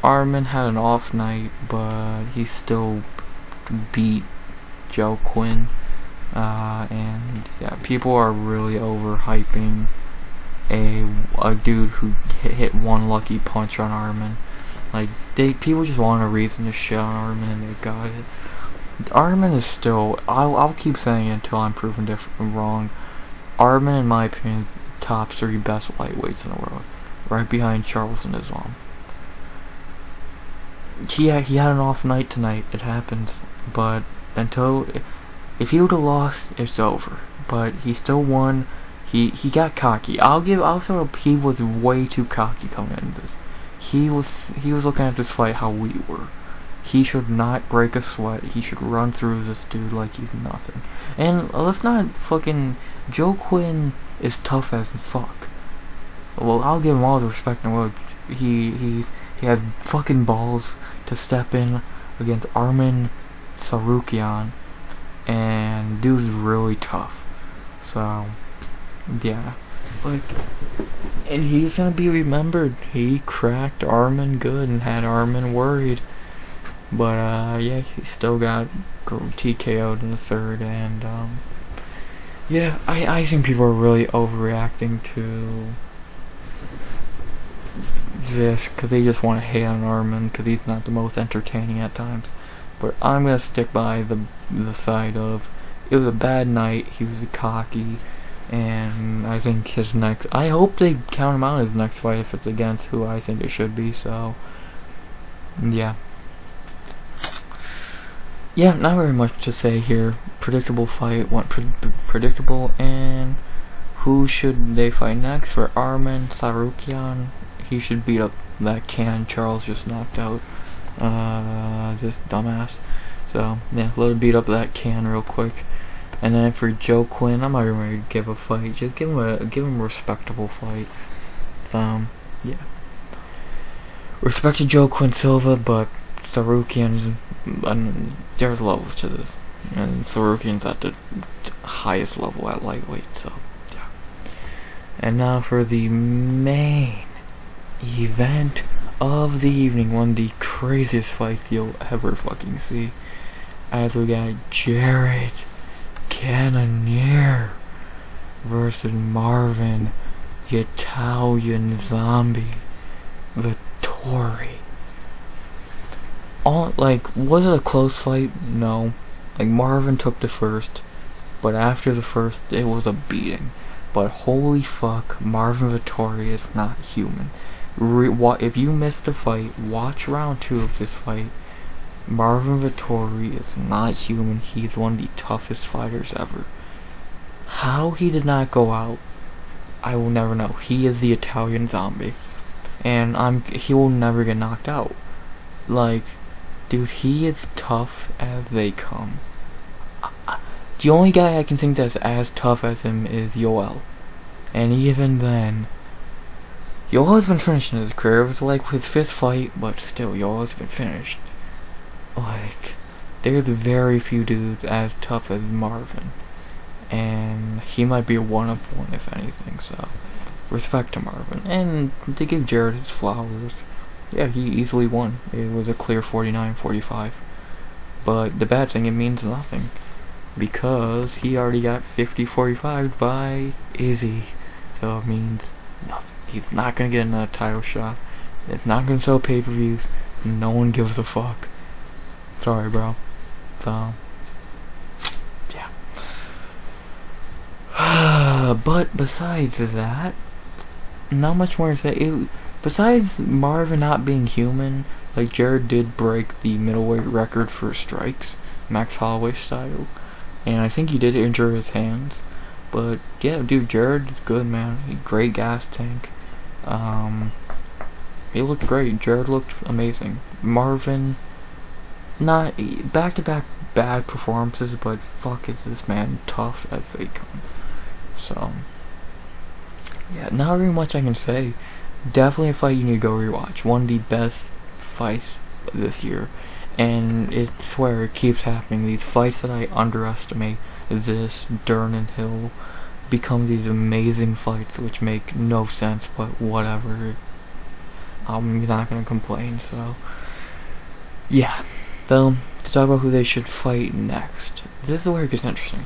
Armen had an off night, but he still beat Joe Quinn. And yeah, people are really overhyping a dude who hit one lucky punch on Armen. Like, people just want a reason to shit on Armen, and they got it. Armen is still, I'll keep saying it until I'm proven wrong. Armen, in my opinion, is the top 3 best lightweights in the world, right behind Charles and Islam. He had an off night tonight. It happens, but if he would have lost, it's over. But he still won. He got cocky. I'll say he was way too cocky coming into this. He was looking at this fight how we were. He should not break a sweat. He should run through this dude like he's nothing. And let's not fucking, Joe Quinn is tough as fuck. Well, I'll give him all the respect in the world. He had fucking balls to step in against Arman Tsarukyan, and dude's really tough. So, yeah, like, and he's gonna be remembered. He cracked Armen good and had Armen worried. But yeah, he still got TKO'd in the third, and yeah, I think people are really overreacting to this because they just want to hate on Armen because he's not the most entertaining at times. But I'm gonna stick by the side of it was a bad night. He was cocky, and I think his next. I hope they count him out in his next fight if it's against who I think it should be. So yeah. Yeah, not very much to say here. Predictable fight, predictable, and who should they fight next? For Arman Tsarukyan, he should beat up that Kang Charles just knocked out. This dumbass. So yeah, let him beat up that Kang real quick. And then for Joe Quinn, I'm not even ready to give a fight. Just give him a respectable fight. Yeah. Respect to Joe Quinn Silva, but Tsarukyan's, there's levels to this, and Tsarukyan's at the highest level at lightweight. So yeah. And now for the main event of the evening, one of the craziest fights you'll ever fucking see, as we got Jared Cannonier versus Marvin, the Italian zombie, the Tory. Was it a close fight? No. Marvin took the first, but after the first, it was a beating. But holy fuck, Marvin Vettori is not human. If you missed the fight, watch round 2 of this fight. Marvin Vettori is not human. He's one of the toughest fighters ever. How he did not go out, I will never know. He is the Italian zombie, and he will never get knocked out. Dude, he is tough as they come. The only guy I can think that's as tough as him is Yoel. And even then, Yoel's been finished in his career. It was his 5th fight, but still, Yoel's been finished. There's very few dudes as tough as Marvin. And he might be a one of one, if anything, so respect to Marvin. And to give Jared his flowers, yeah, he easily won. It was a clear 49-45. But the bad thing, it means nothing. Because he already got 50-45 by Izzy. So it means nothing. He's not going to get another title shot. It's not going to sell pay-per-views. No one gives a fuck. Sorry, bro. So, yeah. But besides that, not much more to say. Besides Marvin not being human, Jared did break the middleweight record for strikes, Max Holloway style, and I think he did injure his hands. But yeah, dude, Jared is good, man. Great gas tank. He looked great. Jared looked amazing. Marvin, not back-to-back bad performances, but fuck, is this man tough as they come. So yeah, not very much I can say. Definitely a fight you need to go rewatch. One of the best fights this year. And I swear it keeps happening. These fights that I underestimate, this, Dern and Hill, become these amazing fights which make no sense, but whatever. I'm not gonna complain, so yeah. Well, to talk about who they should fight next, this is where it gets interesting.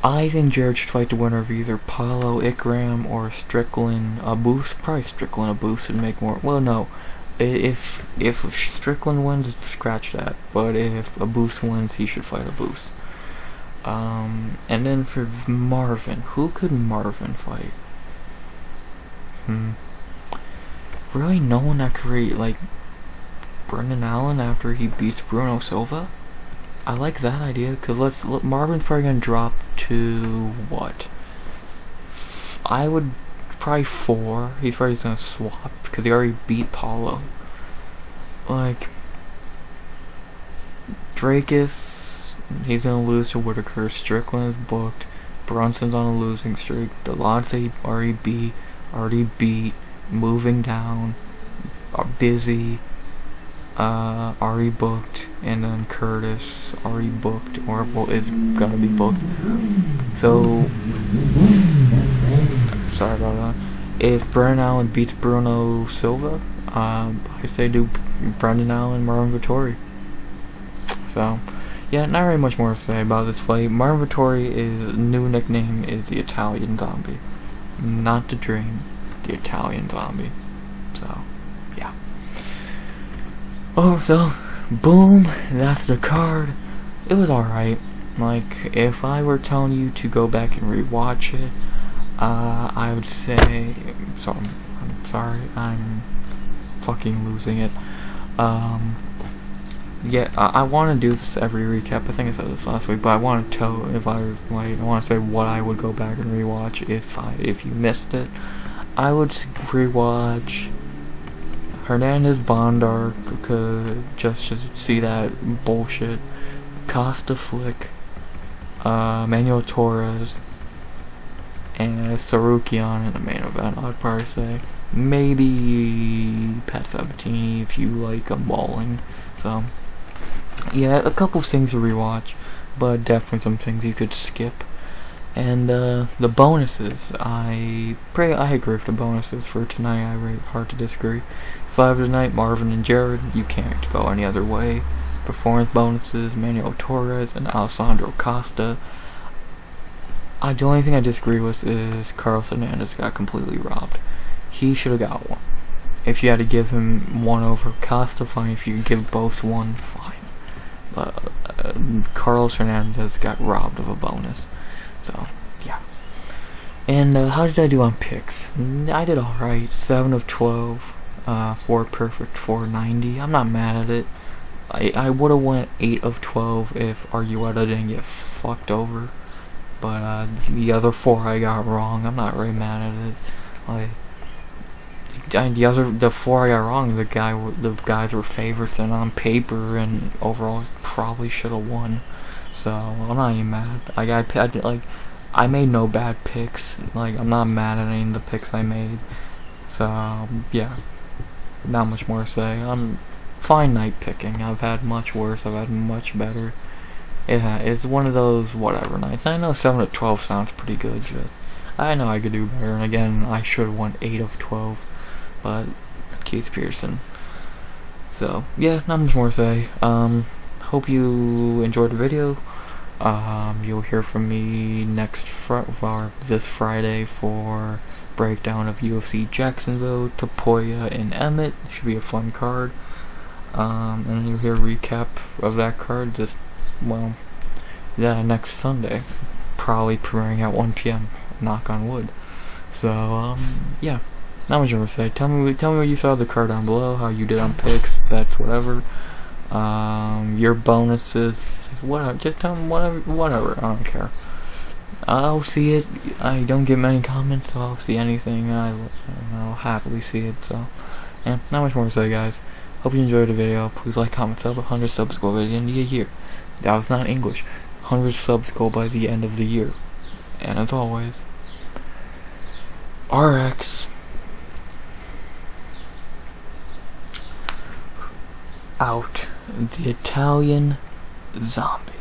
I think Jared should fight the winner of either Paulo Ikram or Strickland Abus. Probably Strickland Abus would make more. Well, no. If Strickland wins, scratch that. But if Abus wins, he should fight Abus. And then for Marvin, who could Marvin fight? Really, no one that could rate Brendan Allen after he beats Bruno Silva. I like that idea, because Marvin's probably going to drop to, what? I would, probably 4. He's probably going to swap, because he already beat Paulo. Drakus, he's going to lose to Whitaker. Strickland is booked. Brunson's on a losing streak. Delonte already beat. Moving down. Busy. Already booked, and then Curtis already booked, or is gonna be booked. So, sorry about that. If Brendan Allen beats Bruno Silva, I say do Brendan Allen, Marvin Vettori. So, yeah, not really much more to say about this fight. Marvin Vettori, his new nickname is the Italian Zombie. Not the Dream, the Italian Zombie. So, yeah. Oh, so, boom, that's the card. It was alright. Like, if I were telling you to go back and rewatch it, I would say, so, I'm sorry, I'm fucking losing it. Yeah, I want to do this every recap. I think I said this last week, but I want to tell I want to say what I would go back and rewatch if you missed it. I would rewatch Hernandez Bondar, just to see that bullshit. Costa flick, Manuel Torres, and Tsarukyan in the main event. I'd probably say maybe Pat Sabatini if you like bowling. So yeah, a couple of things to rewatch, but definitely some things you could skip. And the bonuses, I agree with the bonuses for tonight. Hard to disagree. 5 tonight, Marvin and Jared. You can't go any other way. Performance bonuses, Manuel Torres and Alessandro Costa. The only thing I disagree with is Fernandes got completely robbed. He should have got one. If you had to give him one over Costa, fine. If you could give both one, fine. But Fernandes got robbed of a bonus. So, yeah. And how did I do on picks? I did alright. 7 of 12. 4 perfect, 490. I'm not mad at it. I would have went 8 of 12 if Argueta didn't get fucked over. But the other 4 I got wrong. I'm not really mad at it. The 4 I got wrong, the guys were favorites, and on paper and overall probably should have won. So I'm not even mad. I made no bad picks. I'm not mad at any of the picks I made. So yeah, not much more to say. I'm fine night picking. I've had much worse. I've had much better. It's one of those whatever nights. I know 7 of 12 sounds pretty good. I know I could do better. And again, I should have won 8 of 12. But Keith Pearson. So yeah, not much more to say. Hope you enjoyed the video. You'll hear from me this Friday for breakdown of UFC Jacksonville, Tapoya, and Emmett. Should be a fun card. And you'll hear a recap of that card next Sunday. Probably premiering at 1 p.m. Knock on wood. So yeah. Not much more to say. Tell me what you thought of the card down below, how you did on picks, bets, whatever. Your bonuses, whatever. Just tell me whatever. I don't care. I'll see it. I don't get many comments, so I'll see anything. I'll happily see it. So, yeah, not much more to say, guys. Hope you enjoyed the video. Please like, comment, sub. 100 subs go by the end of the year. That was not English. 100 subs go by the end of the year. And as always, RX. Out. The Italian Zombie.